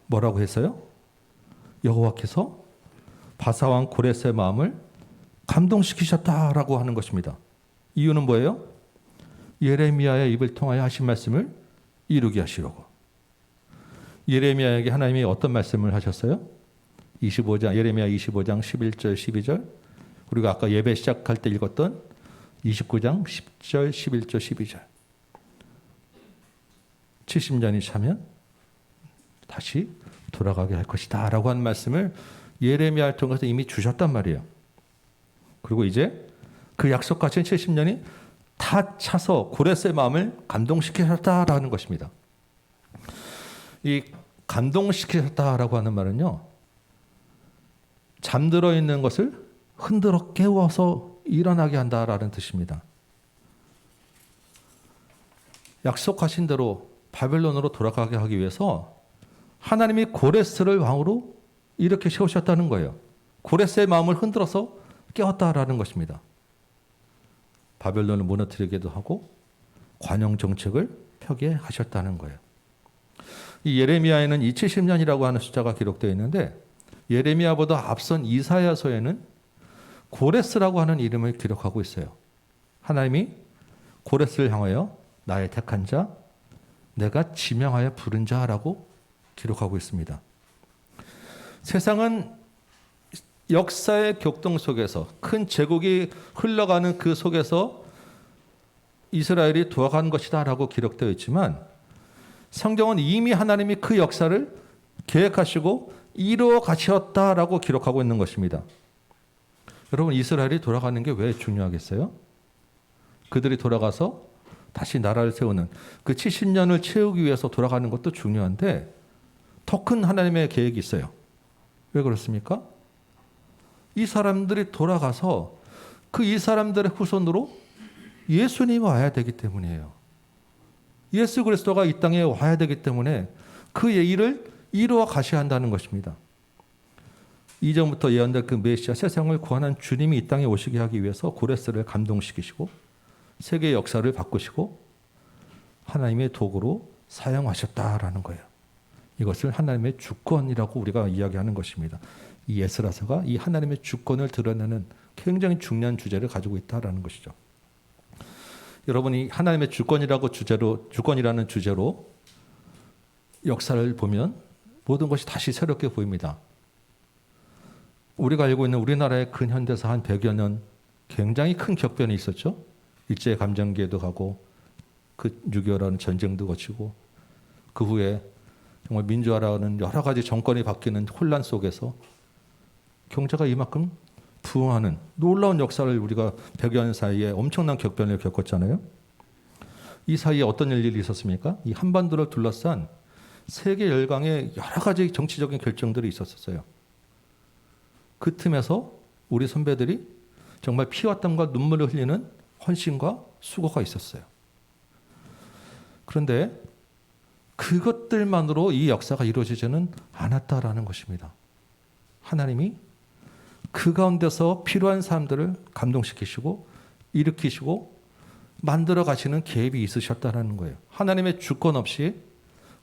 뭐라고 했어요? 여호와께서 바사왕 고레스의 마음을 감동시키셨다라고 하는 것입니다. 이유는 뭐예요? 예레미야의 입을 통하여 하신 말씀을 이루게 하시려고. 예레미야에게 하나님이 어떤 말씀을 하셨어요? 예레미야 25장 11절 12절 그리고 아까 예배 시작할 때 읽었던 29장 10절 11절 12절 70년이 차면 다시 돌아가게 할 것이다 라고 하는 말씀을 예레미야를 통해서 이미 주셨단 말이에요. 그리고 이제 그 약속하신 70년이 다 차서 고레스의 마음을 감동시키셨다라는 것입니다. 이 감동시키셨다라고 하는 말은요, 잠들어 있는 것을 흔들어 깨워서 일어나게 한다라는 뜻입니다. 약속하신 대로 바벨론으로 돌아가게 하기 위해서 하나님이 고레스를 왕으로 이렇게 세우셨다는 거예요. 고레스의 마음을 흔들어서 깨웠다라는 것입니다. 바벨론을 무너뜨리기도 하고 관용 정책을 펴게 하셨다는 거예요. 이 예레미야에는 이 70년이라고 하는 숫자가 기록되어 있는데 예레미야보다 앞선 이사야서에는 고레스라고 하는 이름을 기록하고 있어요. 하나님이 고레스를 향하여 나의 택한 자, 내가 지명하여 부른 자라고 기록하고 있습니다. 세상은 역사의 격동 속에서 큰 제국이 흘러가는 그 속에서 이스라엘이 도와간 것이다 라고 기록되어 있지만 성경은 이미 하나님이 그 역사를 계획하시고 이루어 가셨다라고 기록하고 있는 것입니다. 여러분, 이스라엘이 돌아가는 게 왜 중요하겠어요? 그들이 돌아가서 다시 나라를 세우는 그 70년을 채우기 위해서 돌아가는 것도 중요한데 더 큰 하나님의 계획이 있어요. 왜 그렇습니까? 이 사람들이 돌아가서 그 이 사람들의 후손으로 예수님이 와야 되기 때문이에요. 예수 그리스도가 이 땅에 와야 되기 때문에 그 일을 이루어 가셔야 한다는 것입니다. 이전부터 예언된 그 메시아 세상을 구원한 주님이 이 땅에 오시게 하기 위해서 고레스를 감동시키시고 세계의 역사를 바꾸시고 하나님의 도구로 사용하셨다라는 거예요. 이것을 하나님의 주권이라고 우리가 이야기하는 것입니다. 이 에스라서가 이 하나님의 주권을 드러내는 굉장히 중요한 주제를 가지고 있다라는 것이죠. 여러분이 하나님의 주권이라는 주제로 역사를 보면 모든 것이 다시 새롭게 보입니다. 우리가 알고 있는 우리나라의 근현대사 한 100여 년 굉장히 큰 격변이 있었죠. 일제감정기에도 가고 그 6.25라는 전쟁도 거치고 그 후에 정말 민주화라는 여러 가지 정권이 바뀌는 혼란 속에서 경제가 이만큼 부흥하는 놀라운 역사를 우리가 100여 년 사이에 엄청난 격변을 겪었잖아요. 이 사이에 어떤 일이 있었습니까? 이 한반도를 둘러싼 세계 열강의 여러 가지 정치적인 결정들이 있었어요. 그 틈에서 우리 선배들이 정말 피와 땀과 눈물을 흘리는 헌신과 수고가 있었어요. 그런데 그것들만으로 이 역사가 이루어지지는 않았다라는 것입니다. 하나님이 그 가운데서 필요한 사람들을 감동시키시고 일으키시고 만들어 가시는 계획이 있으셨다는 거예요. 하나님의 주권 없이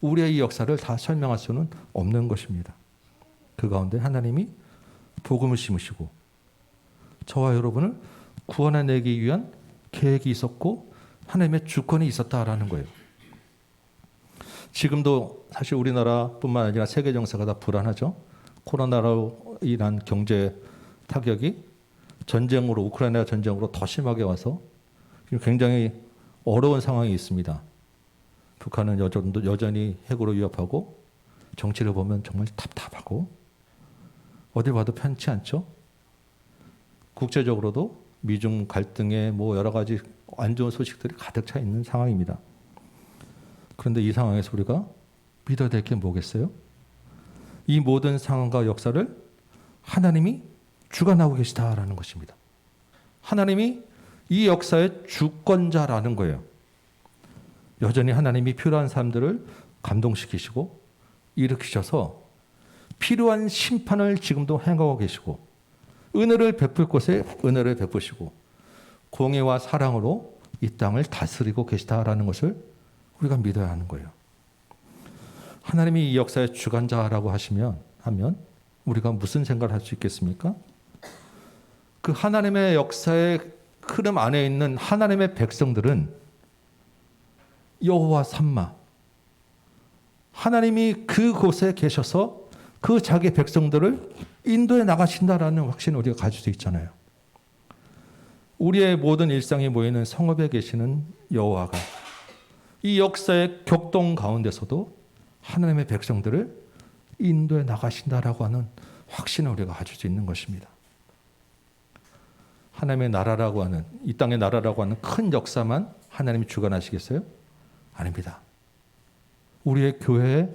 우리의 이 역사를 다 설명할 수는 없는 것입니다. 그 가운데 하나님이 복음을 심으시고 저와 여러분을 구원해내기 위한 계획이 있었고 하나님의 주권이 있었다라는 거예요. 지금도 사실 우리나라뿐만 아니라 세계 정세가 다 불안하죠. 코로나로 인한 경제 타격이 전쟁으로 우크라이나 전쟁으로 더 심하게 와서 굉장히 어려운 상황이 있습니다. 북한은 여전히 핵으로 위협하고 정치를 보면 정말 답답하고 어디 봐도 편치 않죠. 국제적으로도 미중 갈등에 여러 가지 안 좋은 소식들이 가득 차 있는 상황입니다. 그런데 이 상황에서 우리가 믿어야 될 게 뭐겠어요? 이 모든 상황과 역사를 하나님이 주관하고 계시다라는 것입니다. 하나님이 이 역사의 주권자라는 거예요. 여전히 하나님이 필요한 사람들을 감동시키시고 일으키셔서 필요한 심판을 지금도 행하고 계시고 은혜를 베풀 곳에 은혜를 베푸시고 공의와 사랑으로 이 땅을 다스리고 계시다라는 것을 우리가 믿어야 하는 거예요. 하나님이 이 역사의 주관자라고 하면 우리가 무슨 생각을 할 수 있겠습니까? 그 하나님의 역사의 흐름 안에 있는 하나님의 백성들은 여호와 삼마 하나님이 그곳에 계셔서 그 자기 백성들을 인도해 나가신다라는 확신을 우리가 가질 수 있잖아요. 우리의 모든 일상이 모이는 성읍에 계시는 여호와가 이 역사의 격동 가운데서도 하나님의 백성들을 인도해 나가신다라고 하는 확신을 우리가 가질 수 있는 것입니다. 하나님의 나라라고 하는 이 땅의 나라라고 하는 큰 역사만 하나님이 주관하시겠어요? 아닙니다. 우리의 교회에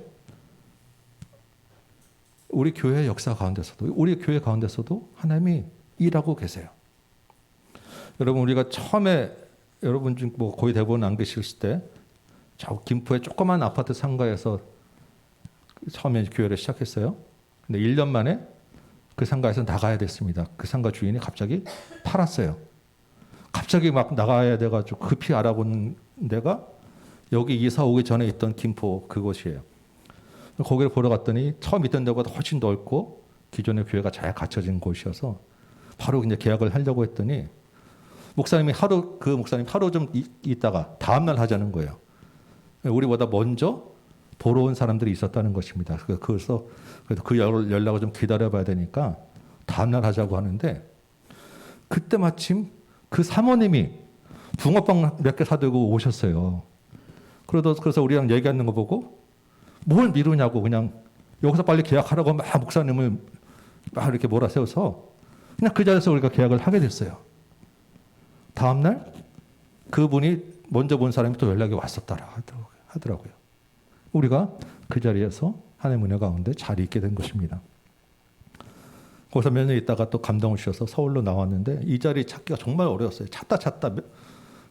우리 교회 역사 가운데서도, 우리 교회 가운데서도 하나님이 일하고 계세요. 여러분, 우리가 처음에 여러분 중 뭐 거의 대부분 안 계실 때 저 김포의 조그만 아파트 상가에서 처음에 교회를 시작했어요. 근데 1년 만에 그 상가에서 나가야 됐습니다. 그 상가 주인이 갑자기 팔았어요. 갑자기 막 나가야 돼가지고 급히 알아본 데가 여기 이사 오기 전에 있던 김포 그곳이에요. 거기를 보러 갔더니 처음 있던 데보다 훨씬 넓고 기존의 교회가 잘 갖춰진 곳이어서 바로 이제 계약을 하려고 했더니 목사님이 하루 좀 있다가 다음날 하자는 거예요. 우리보다 먼저 보러 온 사람들이 있었다는 것입니다. 그래서 그 연락을 좀 기다려봐야 되니까 다음날 하자고 하는데 그때 마침 그 사모님이 붕어빵 몇 개 사들고 오셨어요. 그래서 우리랑 얘기하는 거 보고 뭘 미루냐고 그냥 여기서 빨리 계약하라고 막 목사님을 막 이렇게 몰아세워서 그냥 그 자리에서 우리가 계약을 하게 됐어요. 다음날 그분이 먼저 본 사람이 또 연락이 왔었다라 하더라고요. 우리가 그 자리에서 하나님의 은혜 가운데 잘 있게 된 것입니다. 거기서 몇 년 있다가 또 감동을 주셔서 서울로 나왔는데 이 자리 찾기가 정말 어려웠어요. 찾다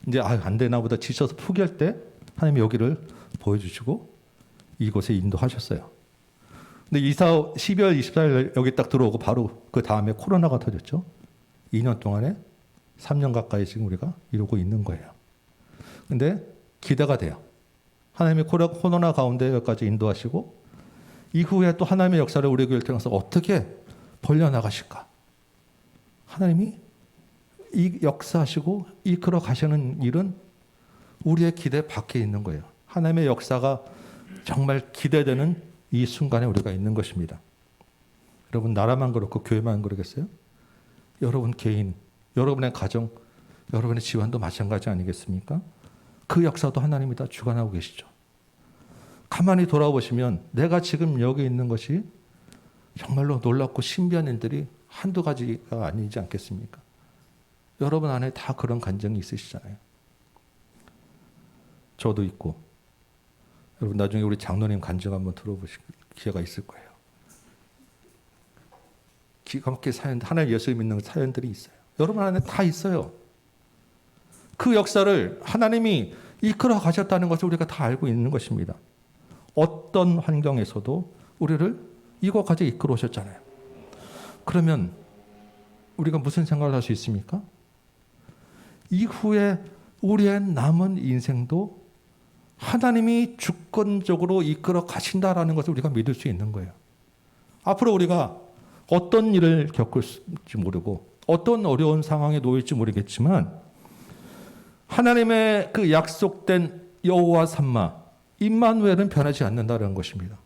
이제 안 되나 보다 지쳐서 포기할 때 하나님이 여기를 보여주시고 이곳에 인도하셨어요. 근데 12월 24일 여기 딱 들어오고 바로 그 다음에 코로나가 터졌죠. 2년 동안에 3년 가까이 지금 우리가 이루고 있는 거예요. 근데 기대가 돼요. 하나님이 코로나 가운데 여기까지 인도하시고 이후에 또 하나님의 역사를 우리 교회를 통해서 어떻게 벌려나가실까? 하나님이 이 역사하시고 이끌어 가시는 일은 우리의 기대 밖에 있는 거예요. 하나님의 역사가 정말 기대되는 이 순간에 우리가 있는 것입니다. 여러분, 나라만 그렇고 교회만 그러겠어요? 여러분 개인, 여러분의 가정, 여러분의 집안도 마찬가지 아니겠습니까? 그 역사도 하나님이 다 주관하고 계시죠. 가만히 돌아보시면 내가 지금 여기 있는 것이 정말로 놀랍고 신비한 일들이 한두 가지가 아니지 않겠습니까? 여러분 안에 다 그런 간증이 있으시잖아요. 저도 있고. 여러분 나중에 우리 장로님 간증 한번 들어보실 기회가 있을 거예요. 기가 막히게 하나님 예수 믿는 사연들이 있어요. 여러분 안에 다 있어요. 그 역사를 하나님이 이끌어 가셨다는 것을 우리가 다 알고 있는 것입니다. 어떤 환경에서도 우리를 이곳까지 이끌어 오셨잖아요. 그러면 우리가 무슨 생각을 할 수 있습니까? 이후에 우리의 남은 인생도 하나님이 주권적으로 이끌어 가신다라는 것을 우리가 믿을 수 있는 거예요. 앞으로 우리가 어떤 일을 겪을지 모르고 어떤 어려운 상황에 놓일지 모르겠지만 하나님의 그 약속된 여호와 삼마 임마누엘은 변하지 않는다는 것입니다.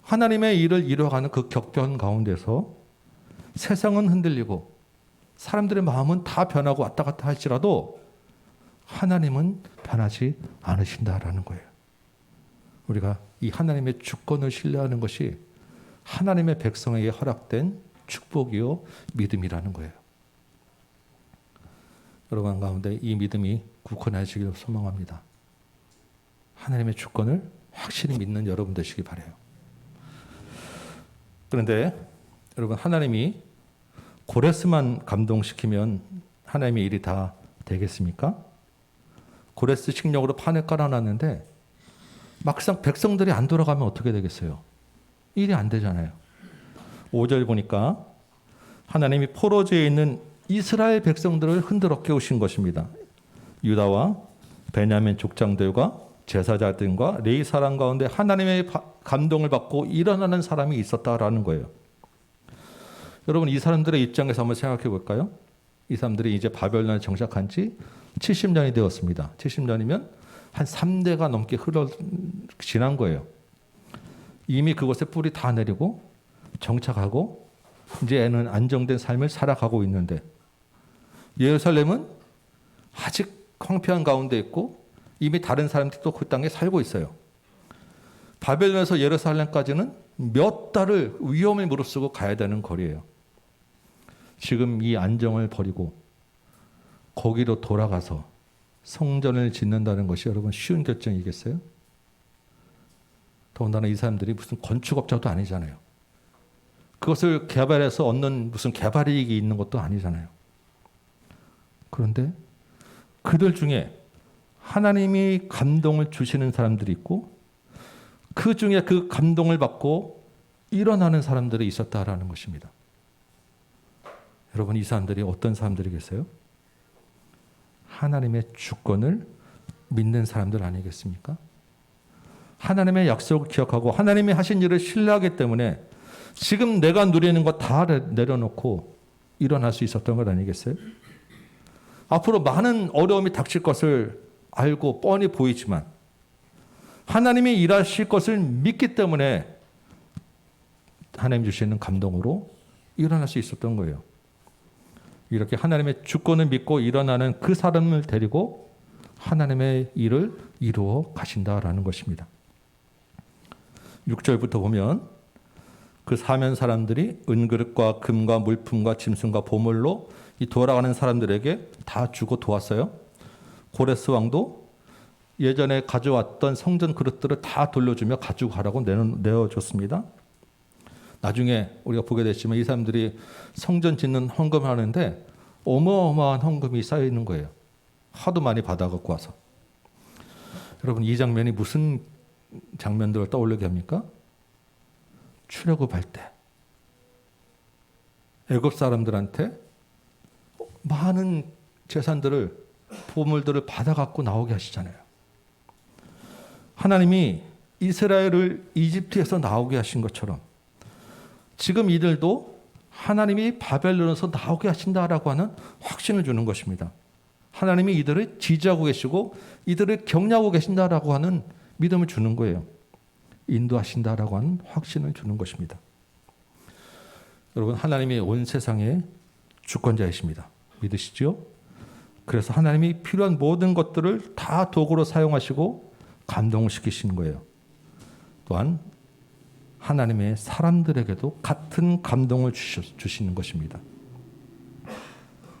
하나님의 일을 이뤄가는 그 격변 가운데서 세상은 흔들리고 사람들의 마음은 다 변하고 왔다 갔다 할지라도 하나님은 변하지 않으신다라는 거예요. 우리가 이 하나님의 주권을 신뢰하는 것이 하나님의 백성에게 허락된 축복이요 믿음이라는 거예요. 여러분 가운데 이 믿음이 굳건해지기를 소망합니다. 하나님의 주권을 확실히 믿는 여러분 되시기 바라요. 그런데 여러분 하나님이 고레스만 감동시키면 하나님의 일이 다 되겠습니까? 고레스 식력으로 판을 깔아놨는데 막상 백성들이 안 돌아가면 어떻게 되겠어요? 일이 안 되잖아요. 5절 보니까 하나님이 포로지에 있는 이스라엘 백성들을 흔들어 깨우신 것입니다. 유다와 베냐민 족장들과 제사장들과 레위 사람 가운데 하나님의 감동을 받고 일어나는 사람이 있었다라는 거예요. 여러분 이 사람들의 입장에서 한번 생각해 볼까요? 이 사람들이 이제 바벨론에 정착한 지 70년이 되었습니다. 70년이면 한 3대가 넘게 지난 거예요. 이미 그곳에 뿌리 다 내리고 정착하고 이제는 안정된 삶을 살아가고 있는데 예루살렘은 아직 황폐한 가운데 있고 이미 다른 사람들이 또 그 땅에 살고 있어요. 바벨론에서 예루살렘까지는 몇 달을 위험을 무릅쓰고 가야 되는 거리예요. 지금 이 안정을 버리고 거기로 돌아가서 성전을 짓는다는 것이 여러분 쉬운 결정이겠어요? 더군다나 이 사람들이 무슨 건축업자도 아니잖아요. 그것을 개발해서 얻는 무슨 개발 이익이 있는 것도 아니잖아요. 그런데 그들 중에 하나님이 감동을 주시는 사람들이 있고 그 중에 그 감동을 받고 일어나는 사람들이 있었다라는 것입니다. 여러분, 이 사람들이 어떤 사람들이겠어요? 하나님의 주권을 믿는 사람들 아니겠습니까? 하나님의 약속을 기억하고 하나님이 하신 일을 신뢰하기 때문에 지금 내가 누리는 거 다 내려놓고 일어날 수 있었던 것 아니겠어요? 앞으로 많은 어려움이 닥칠 것을 알고 뻔히 보이지만 하나님이 일하실 것을 믿기 때문에 하나님 주시는 감동으로 일어날 수 있었던 거예요. 이렇게 하나님의 주권을 믿고 일어나는 그 사람을 데리고 하나님의 일을 이루어 가신다라는 것입니다. 6절부터 보면 그 사면 사람들이 은그릇과 금과 물품과 짐승과 보물로 이 돌아가는 사람들에게 다 주고 도왔어요. 고레스 왕도 예전에 가져왔던 성전 그릇들을 다 돌려주며 가지고 가라고 내어줬습니다. 나중에 우리가 보게 됐지만 이 사람들이 성전 짓는 헌금을 하는데 어마어마한 헌금이 쌓여 있는 거예요. 하도 많이 받아갖고 와서. 여러분, 이 장면이 무슨 장면들을 떠올리게 합니까? 출애굽할 때 애굽 사람들한테 많은 재산들을 보물들을 받아갖고 나오게 하시잖아요. 하나님이 이스라엘을 이집트에서 나오게 하신 것처럼 지금 이들도 하나님이 바벨론에서 나오게 하신다라고 하는 확신을 주는 것입니다. 하나님이 이들을 지지하고 계시고 이들을 격려하고 계신다라고 하는 믿음을 주는 거예요. 인도하신다라고 하는 확신을 주는 것입니다. 여러분, 하나님이 온 세상의 주권자이십니다. 믿으시죠? 그래서 하나님이 필요한 모든 것들을 다 도구로 사용하시고 감동시키시는 거예요. 또한 하나님의 사람들에게도 같은 감동을 주시는 것입니다.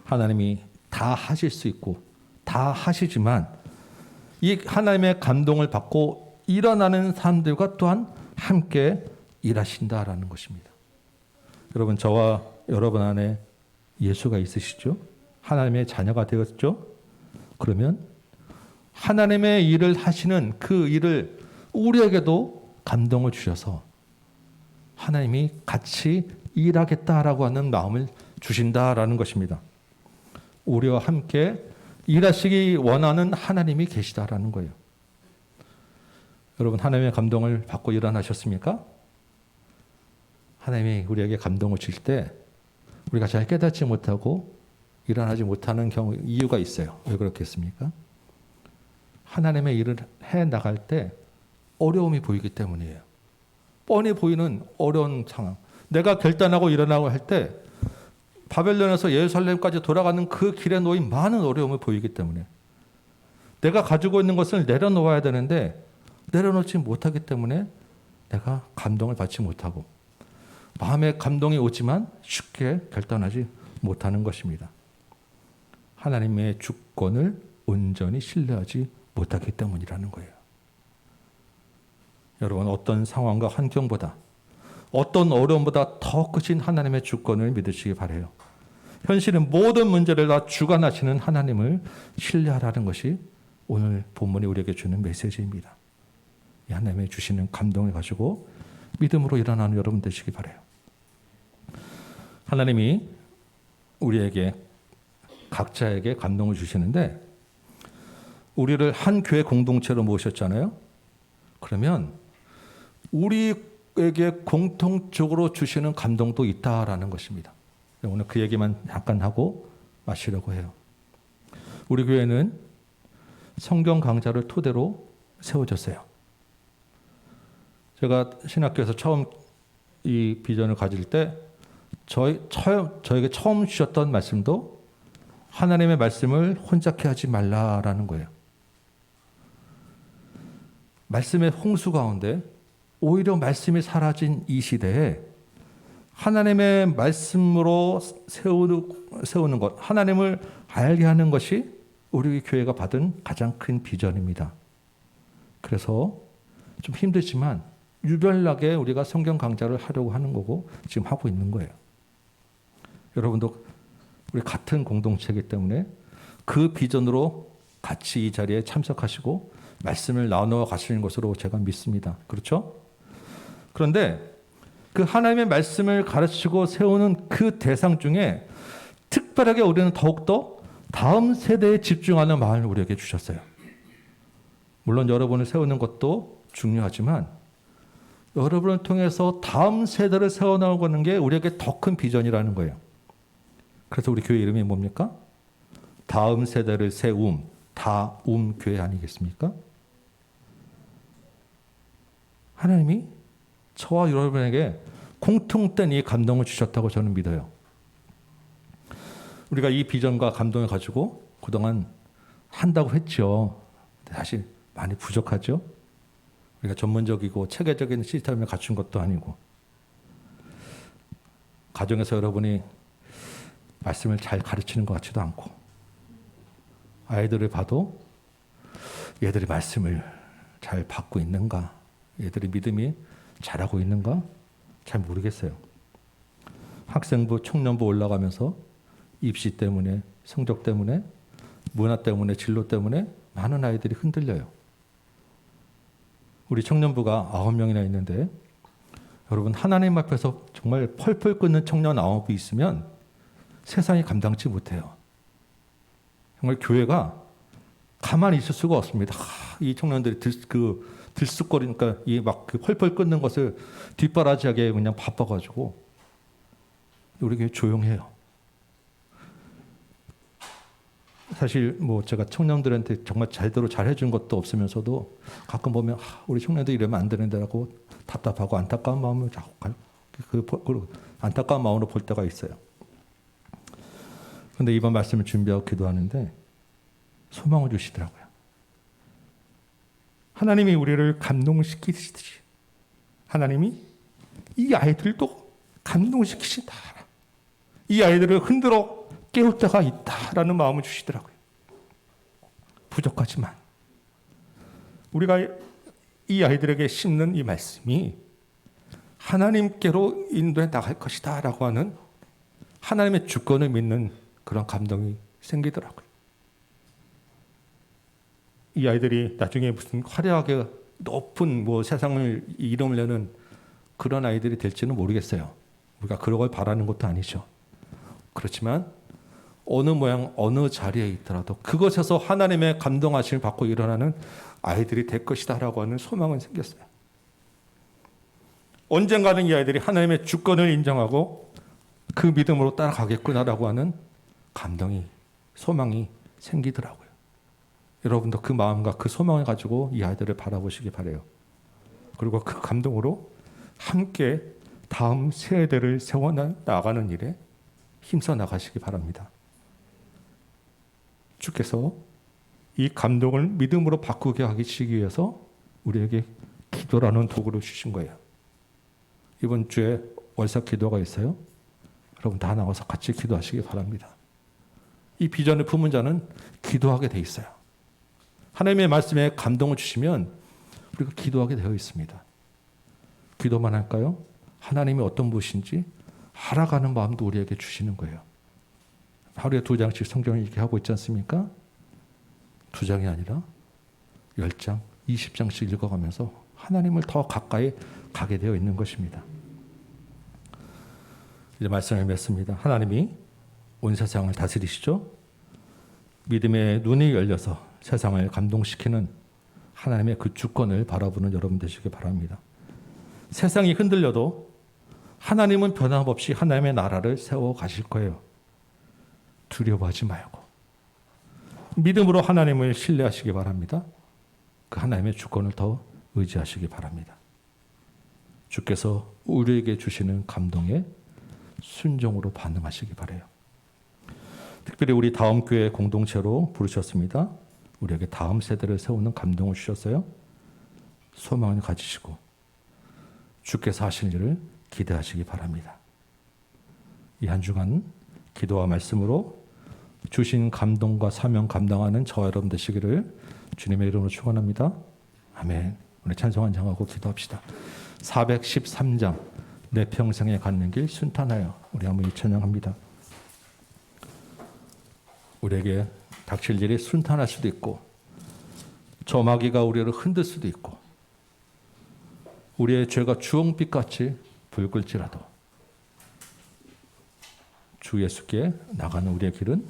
하나님이 다 하실 수 있고 다 하시지만 이 하나님의 감동을 받고 일어나는 사람들과 또한 함께 일하신다라는 것입니다. 여러분, 저와 여러분 안에 예수가 있으시죠? 하나님의 자녀가 되었죠? 그러면 하나님의 일을 하시는 그 일을 우리에게도 감동을 주셔서 하나님이 같이 일하겠다라고 하는 마음을 주신다라는 것입니다. 우리와 함께 일하시기 원하는 하나님이 계시다라는 거예요. 여러분, 하나님의 감동을 받고 일어나셨습니까? 하나님이 우리에게 감동을 줄 때 우리가 잘 깨닫지 못하고 일어나지 못하는 경우 이유가 있어요. 왜 그렇겠습니까? 하나님의 일을 해 나갈 때 어려움이 보이기 때문이에요. 뻔히 보이는 어려운 상황. 내가 결단하고 일어나고 할 때 바벨론에서 예루살렘까지 돌아가는 그 길에 놓인 많은 어려움을 보이기 때문에 내가 가지고 있는 것을 내려놓아야 되는데 내려놓지 못하기 때문에 내가 감동을 받지 못하고 마음에 감동이 오지만 쉽게 결단하지 못하는 것입니다. 하나님의 주권을 온전히 신뢰하지 못하기 때문이라는 거예요. 여러분, 어떤 상황과 환경보다 어떤 어려움보다 더 크신 하나님의 주권을 믿으시기 바라요. 현실은 모든 문제를 다 주관하시는 하나님을 신뢰하라는 것이 오늘 본문이 우리에게 주는 메시지입니다. 이 하나님의 주시는 감동을 가지고 믿음으로 일어나는 여러분 되시기 바라요. 하나님이 우리에게 각자에게 감동을 주시는데 우리를 한 교회 공동체로 모셨잖아요. 그러면 우리에게 공통적으로 주시는 감동도 있다라는 것입니다. 오늘 그 얘기만 잠깐 하고 마치려고 해요. 우리 교회는 성경 강좌를 토대로 세워졌어요. 제가 신학교에서 처음 이 비전을 가질 때 저에게 처음 주셨던 말씀도 하나님의 말씀을 혼잡케 하지 말라라는 거예요. 말씀의 홍수 가운데 오히려 말씀이 사라진 이 시대에 하나님의 말씀으로 세우는 것, 하나님을 알게 하는 것이 우리 교회가 받은 가장 큰 비전입니다. 그래서 좀 힘들지만 유별나게 우리가 성경 강좌를 하려고 하는 거고 지금 하고 있는 거예요. 여러분도 우리 같은 공동체이기 때문에 그 비전으로 같이 이 자리에 참석하시고 말씀을 나누어 가시는 것으로 제가 믿습니다. 그렇죠? 그런데 그 하나님의 말씀을 가르치고 세우는 그 대상 중에 특별하게 우리는 더욱더 다음 세대에 집중하는 마음을 우리에게 주셨어요. 물론 여러분을 세우는 것도 중요하지만 여러분을 통해서 다음 세대를 세워나가는 게 우리에게 더 큰 비전이라는 거예요. 그래서 우리 교회 이름이 뭡니까? 다음 세대를 세움, 다움 교회 아니겠습니까? 하나님이 저와 여러분에게 공통된 이 감동을 주셨다고 저는 믿어요. 우리가 이 비전과 감동을 가지고 그동안 한다고 했죠. 근데 사실 많이 부족하죠. 우리가 전문적이고 체계적인 시스템을 갖춘 것도 아니고 가정에서 여러분이 말씀을 잘 가르치는 것 같지도 않고 아이들을 봐도 얘들이 말씀을 잘 받고 있는가, 얘들이 믿음이 잘하고 있는가 잘 모르겠어요. 학생부, 청년부 올라가면서 입시 때문에, 성적 때문에, 문화 때문에, 진로 때문에 많은 아이들이 흔들려요. 우리 청년부가 9명이나 있는데 여러분 하나님 앞에서 정말 펄펄 끓는 청년 9이 있으면 세상이 감당치 못해요. 정말 교회가 가만히 있을 수가 없습니다. 이 청년들이 들쑥거리니까 이 막 그 펄펄 끓는 것을 뒷바라지하게 그냥 바빠가지고 우리 교회 조용해요. 사실 뭐 제가 청년들한테 정말 제대로 잘 해준 것도 없으면서도 가끔 보면 우리 청년들 이러면 안 되는데라고 답답하고 안타까운 마음을 자꾸 안타까운 마음으로 볼 때가 있어요. 그런데 이번 말씀을 준비하고 기도하는데 소망을 주시더라고요. 하나님이 우리를 감동시키시듯이 하나님이 이 아이들도 감동시키신다. 이 아이들을 흔들어 깨울 때가 있다라는 마음을 주시더라고요. 부족하지만 우리가 이 아이들에게 심는 이 말씀이 하나님께로 인도해 나갈 것이다 라고 하는 하나님의 주권을 믿는 그런 감동이 생기더라고요. 이 아이들이 나중에 무슨 화려하게 높은 뭐 세상을 이름을 내는 그런 아이들이 될지는 모르겠어요. 우리가 그런 걸 바라는 것도 아니죠. 그렇지만 어느 모양 어느 자리에 있더라도 그것에서 하나님의 감동하심을 받고 일어나는 아이들이 될 것이다 라고 하는 소망은 생겼어요. 언젠가는 이 아이들이 하나님의 주권을 인정하고 그 믿음으로 따라가겠구나라고 하는 감동이, 소망이 생기더라고요. 여러분도 그 마음과 그 소망을 가지고 이 아이들을 바라보시기 바라요. 그리고 그 감동으로 함께 다음 세대를 세워나가는 일에 힘써 나가시기 바랍니다. 주께서 이 감동을 믿음으로 바꾸게 하시기 위해서 우리에게 기도라는 도구를 주신 거예요. 이번 주에 월삭 기도가 있어요. 여러분 다 나와서 같이 기도하시기 바랍니다. 이 비전을 품은 자는 기도하게 돼 있어요. 하나님의 말씀에 감동을 주시면 우리가 기도하게 되어 있습니다. 기도만 할까요? 하나님이 어떤 분이신지 알아가는 마음도 우리에게 주시는 거예요. 하루에 2장씩 성경을 이렇게 하고 있지 않습니까? 2장이 아니라 10장, 20장씩 읽어가면서 하나님을 더 가까이 가게 되어 있는 것입니다. 이제 말씀을 맺습니다. 하나님이 온 세상을 다스리시죠? 믿음의 눈이 열려서 세상을 감동시키는 하나님의 그 주권을 바라보는 여러분 되시기 바랍니다. 세상이 흔들려도 하나님은 변함없이 하나님의 나라를 세워 가실 거예요. 두려워하지 말고 믿음으로 하나님을 신뢰하시기 바랍니다. 그 하나님의 주권을 더 의지하시기 바랍니다. 주께서 우리에게 주시는 감동에 순종으로 반응하시기 바라요. 특별히 우리 다음 교회 공동체로 부르셨습니다. 우리에게 다음 세대를 세우는 감동을 주셨어요. 소망을 가지시고 주께서 하실 일을 기대하시기 바랍니다. 이 한 주간 기도와 말씀으로 주신 감동과 사명 감당하는 저와 여러분 되시기를 주님의 이름으로 축원합니다. 아멘. 오늘 찬송 한장하고 기도합시다. 413장 내 평생에 갖는 길 순탄하여 우리 한번 찬양합니다. 우리에게 닥칠 일이 순탄할 수도 있고 저마귀가 우리를 흔들 수도 있고 우리의 죄가 주홍빛같이 붉을지라도 주 예수께 나가는 우리의 길은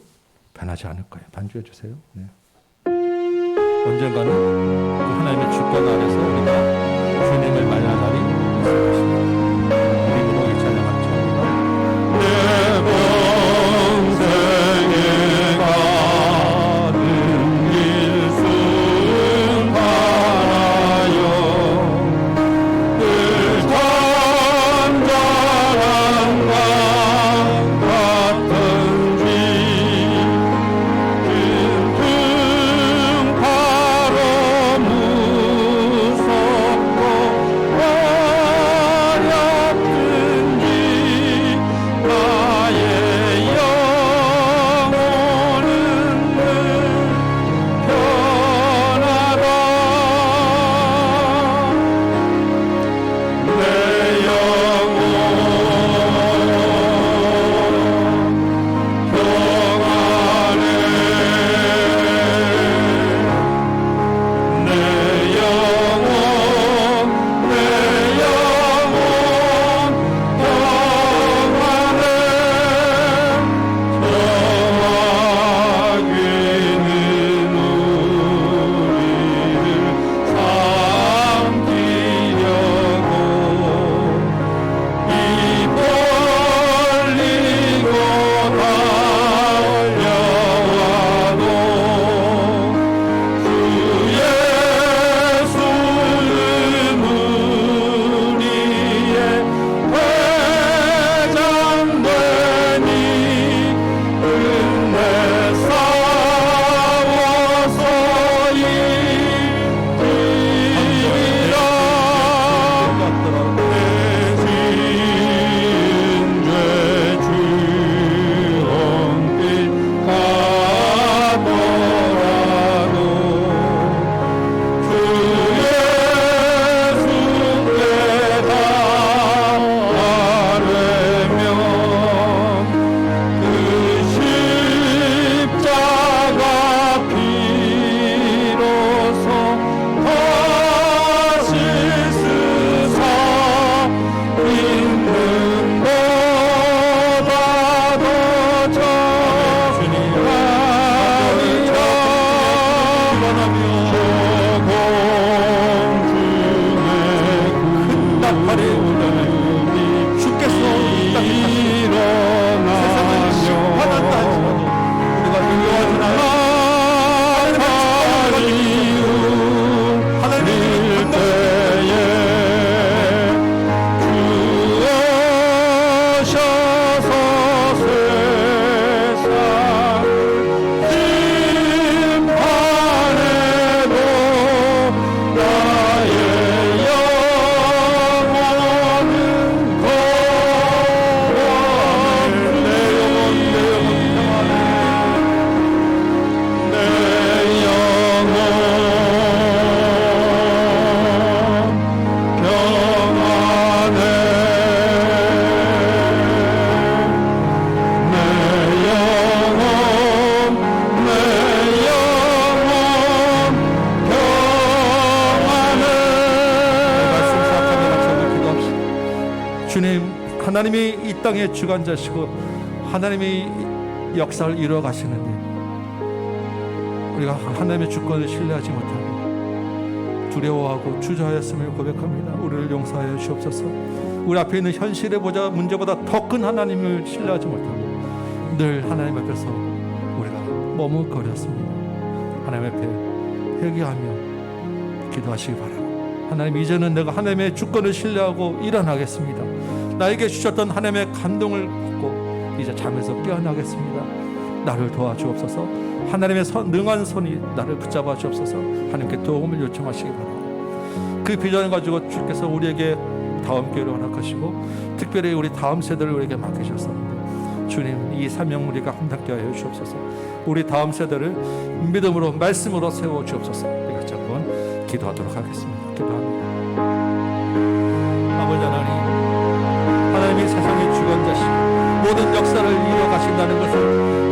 변하지 않을 거예요. 반주해 주세요. 네. 언젠가는 그 하나님의 주권 안에서 우리가 주님을 만날 날이 있을 것입니다. 우리 무더기 찬양하며 합니다. 내 평생에 가는 길 순탄하여 늘 잔잔한 강 같은지 바로 무섭고 어렵든지 나의 영혼은 늘 편하다. 내 영혼 평안해. 내 영혼 평안해. 저마귀는 우리를 삼키려고 입 벌리고 달려와도 주 예수는 우리의 회장되니 끝내 싸워서이 이기리라. 대신 죄 주홍빛 가더라도 주 예수께 달려면 그 십자가 피로써 다시 쓰사 힘든보다 더 정하리라. 나팔이 주께서 일어나며 화났다 할지라도 우리가 능력하잖아요. 하나님 때에 주 오셔서 세상 심판에도 나의 영혼은 내 영혼 평안해. 내 영혼 평안해. 말씀 사탄에 맞춰서 기도합시다. 주님, 하나님이 이 땅의 주관자시고 하나님이 역사를 이루어 가시는데 우리가 하나님의 주권을 신뢰하지 못하고 두려워하고 주저하였음을 고백합니다. 우리를 용서하여 주옵소서. 우리 앞에 있는 현실의 문제보다 더 큰 하나님을 신뢰하지 못하고 늘 하나님 앞에서 우리가 머뭇거렸습니다. 하나님 앞에 회개하며 기도하시기 바라고, 하나님 이제는 내가 하나님의 주권을 신뢰하고 일어나겠습니다. 나에게 주셨던 하나님의 감동을 받고 이제 잠에서 깨어나겠습니다. 나를 도와주옵소서. 하나님의 능한 손이 나를 붙잡아 주옵소서. 하나님께 도움을 요청하시기 바랍니다. 그 비전을 가지고 주께서 우리에게 다음 교회를 허락하시고 특별히 우리 다음 세대를 우리에게 맡기셨었는데 주님, 이 사명 우리가 함께 하여 주옵소서. 우리 다음 세대를 믿음으로 말씀으로 세워 주옵소서. 우리 같이 한번 기도하도록 하겠습니다. 기도합니다. 하나님 아버지, 우리 다음 세대를 위해서 기도합니다. 하나님, 이 땅에 주관자시고 하나님이 역사를 이루어 가시는데 우리가 하나님의 주권을 신뢰하지 못하고 두려워하고 주저하였음을 고백합니다. 늘 하나님 앞에서 우리가 머뭇거렸습니다. 하나님 이제는 내가 하나님의 주권을 신뢰하고 일어나겠습니다. 나를 도와주옵소서. 하나님 그 비전을 가지고 주께서 우리에게 다음 세대를 맡기셨었는데 주님, 이 사명 우리가 함께 하여 주옵소서. 우리 다음 세대를 믿음으로 말씀으로 세워 주옵소서. 하신다는 것을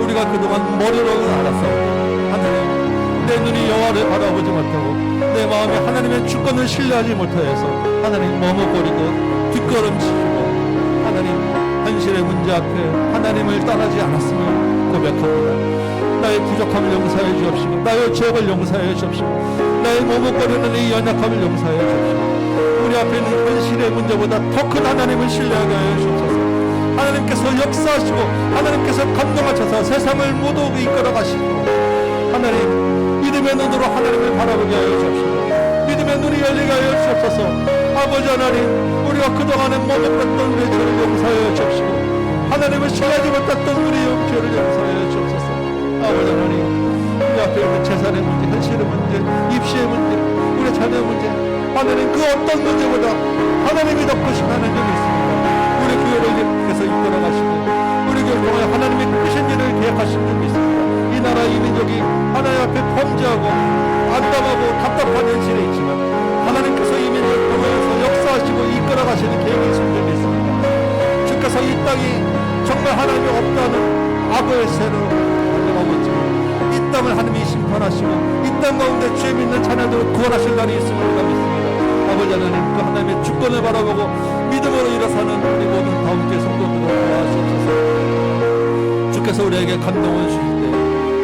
우리가 그동안 머리로는 알았었고, 하나님, 내 눈이 여호와를 바라보지 못하고 내 마음이 하나님의 주권을 신뢰하지 못하여서 하나님 머뭇거리고 뒷걸음치고 하나님 현실의 문제 앞에 하나님을 떠나지 않았음을 고백합니다. 나의 부족함을 용서해 주옵시고, 나의 죄악을 용서해 주옵시고, 나의 머뭇거리는 이 연약함을 용서해 주옵시고, 우리 앞에 있는 현실의 문제보다 더 큰 하나님을 신뢰하게 하여 주옵소서. 하나님께서 역사하시고 하나님께서 감동하셔서 세상을 모두 이끌어 가시고, 하나님 믿음의 눈으로 하나님을 바라보게 하여 주옵시고, 믿음의 눈이 열리게 하여 주옵소서. 아버지 하나님, 우리가 그동안에 머뭇거렸던 우리의 죄를 용서하여 주옵시고, 하나님을 신뢰하지 못했던 우리의 죄를 용서하여 주옵소서. 아버지 하나님, 우리 앞에 있는 재산의 문제, 현실의 문제, 입시의 문제, 우리 자녀의 문제, 하나님 그 어떤 문제보다 하나님이 더 크신 하나님이 있습니다. 우리 교회를 이끌어 가시고 우리 교회 통해 하나님의 크신 일을 계획하신 분이 있습니다. 이 나라 이 민족이 하나님 앞에 범죄하고 안담하고 답답한 현실에 있지만 하나님께서 이 민족을 통해서 역사하시고 이끌어 가시는 계획이 있는 분이 있습니다. 주께서 이 땅이 정말 하나님이 없다는 악의 세로 넘어지고 이 땅을 하나님이 심판하시고 이 땅 가운데 죄 믿는 자녀들을 구원하실 날이 있음을 우리가 믿습니다. 아버지 하나님, 그 하나님의 주권을 바라보고 믿음으로 일어서는 우리 모든 다음 주의 성도들을 도와주옵소서. 주께서 우리에게 감동을 주실 때,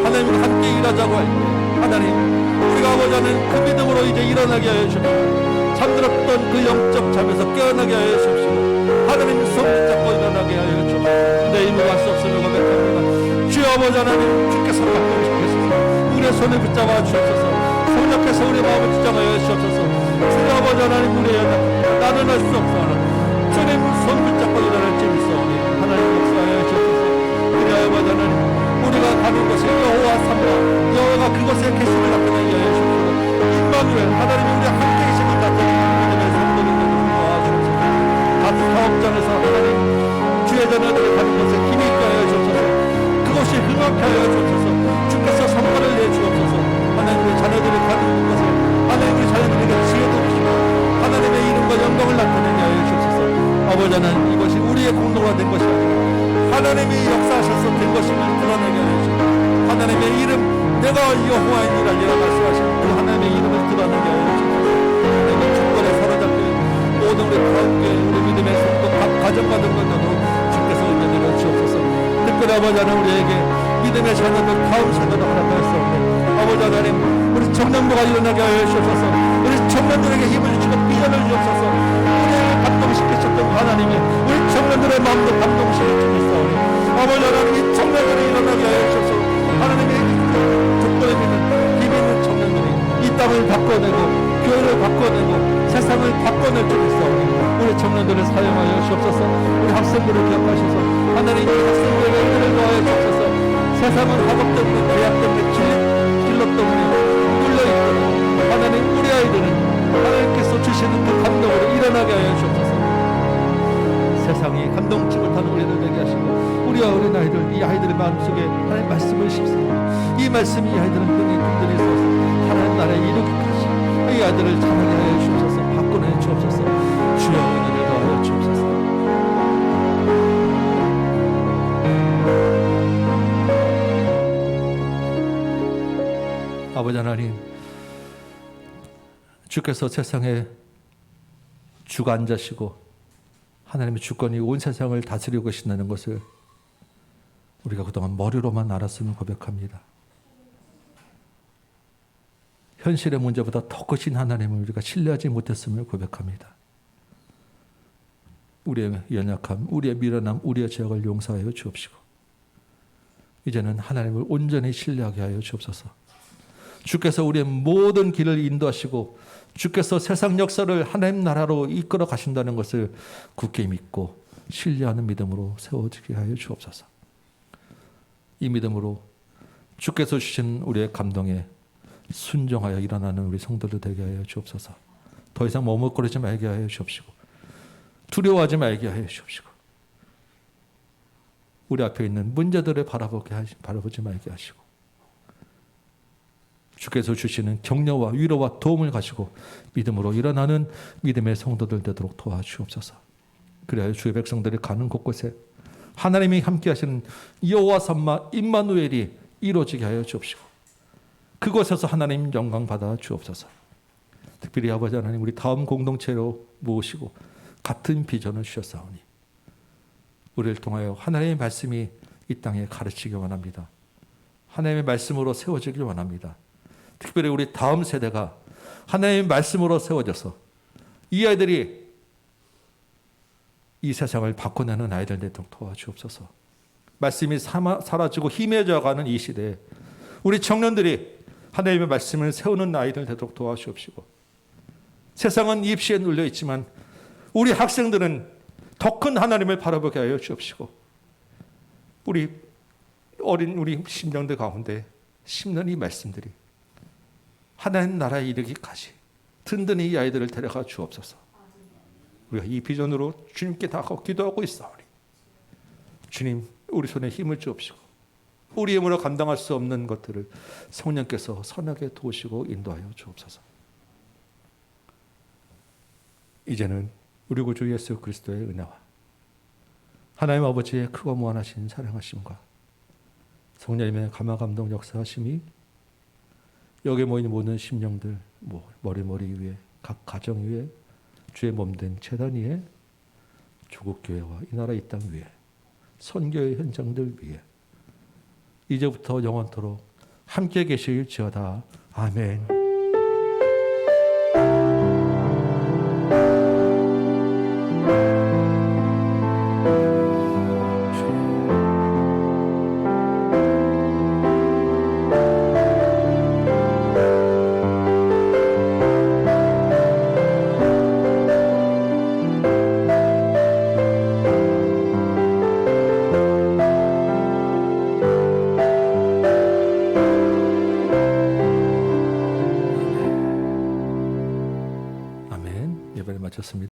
하나님과 함께 일하자고 할 때, 하나님, 우리가 아버지 하나님 그 믿음으로 이제 일어나게 하여 주옵시고, 잠들었던 그 영적 잠에서 깨어나게 하여 주옵시고, 하나님 손 붙잡고 일어나게 하여 주옵소서. 내 힘으로 할 수 없음을 고백합니다. 주여 아버지 하나님, 주께서 감동시키소서. 우리의 손을 붙잡아 주옵소서. 성령께서 우리의 마음을 붙잡아 주옵소서. 주여 아버지 하나님, 우리의 연합합니다. 나는 할 수 없사오나 주님 손 붙잡고 일어날 줄 있사오니 하나님 역사하여 주옵소서. 우리 아버지 하나님, 우리가 가는 곳에 여호와 삼라, 여호와가 그곳에 계심을 나타내게 하여 주옵소서. 임마누엘, 하나님이 우리와 함께 계심을 나타내는 믿음의 성도들을 도와주옵소서. 같은 사업장에서 하나님 주의 자녀들이 가는 곳에 힘이 있게 하여 주옵소서. 그것이 흥하게 하여 주옵소서. 주께서 성과를 내주옵소서. 하나님 우리 자녀들이 가는 곳에 하나님 우리 자녀들에게 지혜도 주시고 하나님의 이름과 영광을 나타내게 하여 주옵소서. 아버지 하나님, 이것이 우리의 공로가 된 것이 아니라 하나님이 역사하셔서 된 것임을 드러내게 하여 주옵소서. 하나님의 이름, 내가 여호와이니라 말씀하신 그 하나님의 이름을 드러내게 하여 주옵소서. 하나님의 주권에 사로잡혀 모든 우리 가운데 우리 믿음의 성도 각 가정과 등과도 주께서 은혜를 주옵소서. 특별히 아버지 하나님, 우리에게 믿음의 자녀들 다음 세대로 허락하였사오니 아버지 하나님, 우리 청년부가 일어나게 하여 주옵소서. 우리 청년들에게 힘을 주시고 비전을 주옵소서. 우리를 감동시키셨던 하나님이 우리 청년들의 마음도 감동시켜 주시옵소서. 아버지 하나님, 이 청년들이 일어나게 하여 주옵소서. 하나님의 조건을 믿는 힘 있는 청년들이 이 땅을 바꿔내고 교회를 바꿔내고 세상을 바꿔낼 줄 있사오니 우리 청년들을 사용하여 주옵소서. 우리 학생들을 기억하셔서 하나님, 이 학생들에게 은혜를 더하여 주옵소서. 세상은 학업 때문에 대학 때문에 진로 때문에 눌려있도록 하나님, 우리 아이들은 하나님께서 주시는 그 감동으로 일어나게 하여 주옵소서. 세상이 감동치 못하는 우리들 되게 하시고 우리와 어린 아이들, 이 아이들의 마음속에 하나님 말씀을 심사하고 이 말씀이 이 아이들은 등에 끈들이 있어서 하나님 나라에 이루기까지 이 아이들을 자라게 하여 주옵소서. 바꿔내 주옵소서. 주여 은혜를 더하여 주옵소서. 아버지 하나님, 주께서 세상에 주관자시고 하나님의 주권이 온 세상을 다스리고 계신다는 것을 우리가 그동안 머리로만 알았음을 고백합니다. 현실의 문제보다 더 크신 하나님을 우리가 신뢰하지 못했음을 고백합니다. 우리의 연약함, 우리의 미련함, 우리의 죄악을 용서하여 주옵시고 이제는 하나님을 온전히 신뢰하게 하여 주옵소서. 주께서 우리의 모든 길을 인도하시고 주께서 세상 역사를 하나님 나라로 이끌어 가신다는 것을 굳게 믿고 신뢰하는 믿음으로 세워지게 하여 주옵소서. 이 믿음으로 주께서 주신 우리의 감동에 순종하여 일어나는 우리 성도들 되게 하여 주옵소서. 더 이상 머뭇거리지 말게 하여 주옵시고 두려워하지 말게 하여 주옵시고 우리 앞에 있는 문제들을 바라보지 말게 하시고 주께서 주시는 격려와 위로와 도움을 가지고 믿음으로 일어나는 믿음의 성도들 되도록 도와주옵소서. 그래야 주의 백성들이 가는 곳곳에 하나님이 함께 하시는 여호와 삼마 임마누엘이 이루어지게 하여 주옵시고 그곳에서 하나님 영광 받아 주옵소서. 특별히 아버지 하나님 우리 다음 공동체로 모으시고 같은 비전을 주셨사오니 우리를 통하여 하나님의 말씀이 이 땅에 가르치기 원합니다. 하나님의 말씀으로 세워지길 원합니다. 특별히 우리 다음 세대가 하나님의 말씀으로 세워져서 이 아이들이 이 세상을 바꿔내는 아이들 되도록 도와주옵소서. 말씀이 사라지고 희미해져가는 이 시대에 우리 청년들이 하나님의 말씀을 세우는 아이들 되도록 도와주옵시고 세상은 입시에 눌려 있지만 우리 학생들은 더 큰 하나님을 바라보게 하여 주옵시고 우리 어린 우리 심령들 가운데 심는 이 말씀들이 하나님 나라에 이르기까지 든든히 이 아이들을 데려가 주옵소서. 우리가 이 비전으로 주님께 다가가 기도하고 있사오니 주님 우리 손에 힘을 주옵시고 우리 힘으로 감당할 수 없는 것들을 성령께서 선하게 도우시고 인도하여 주옵소서. 이제는 우리 구주 예수 그리스도의 은혜와 하나님 아버지의 크고 무한하신 사랑하심과 성령님의 감화감동 역사하심이 여기 모인 모든 심령들 머리 위에 각 가정 위에 주의 몸된 제단 위에 조국교회와 이 나라 이 땅 위에 선교의 현장들 위에 이제부터 영원토록 함께 계실지어다. 아멘. 예배를 마쳤습니다.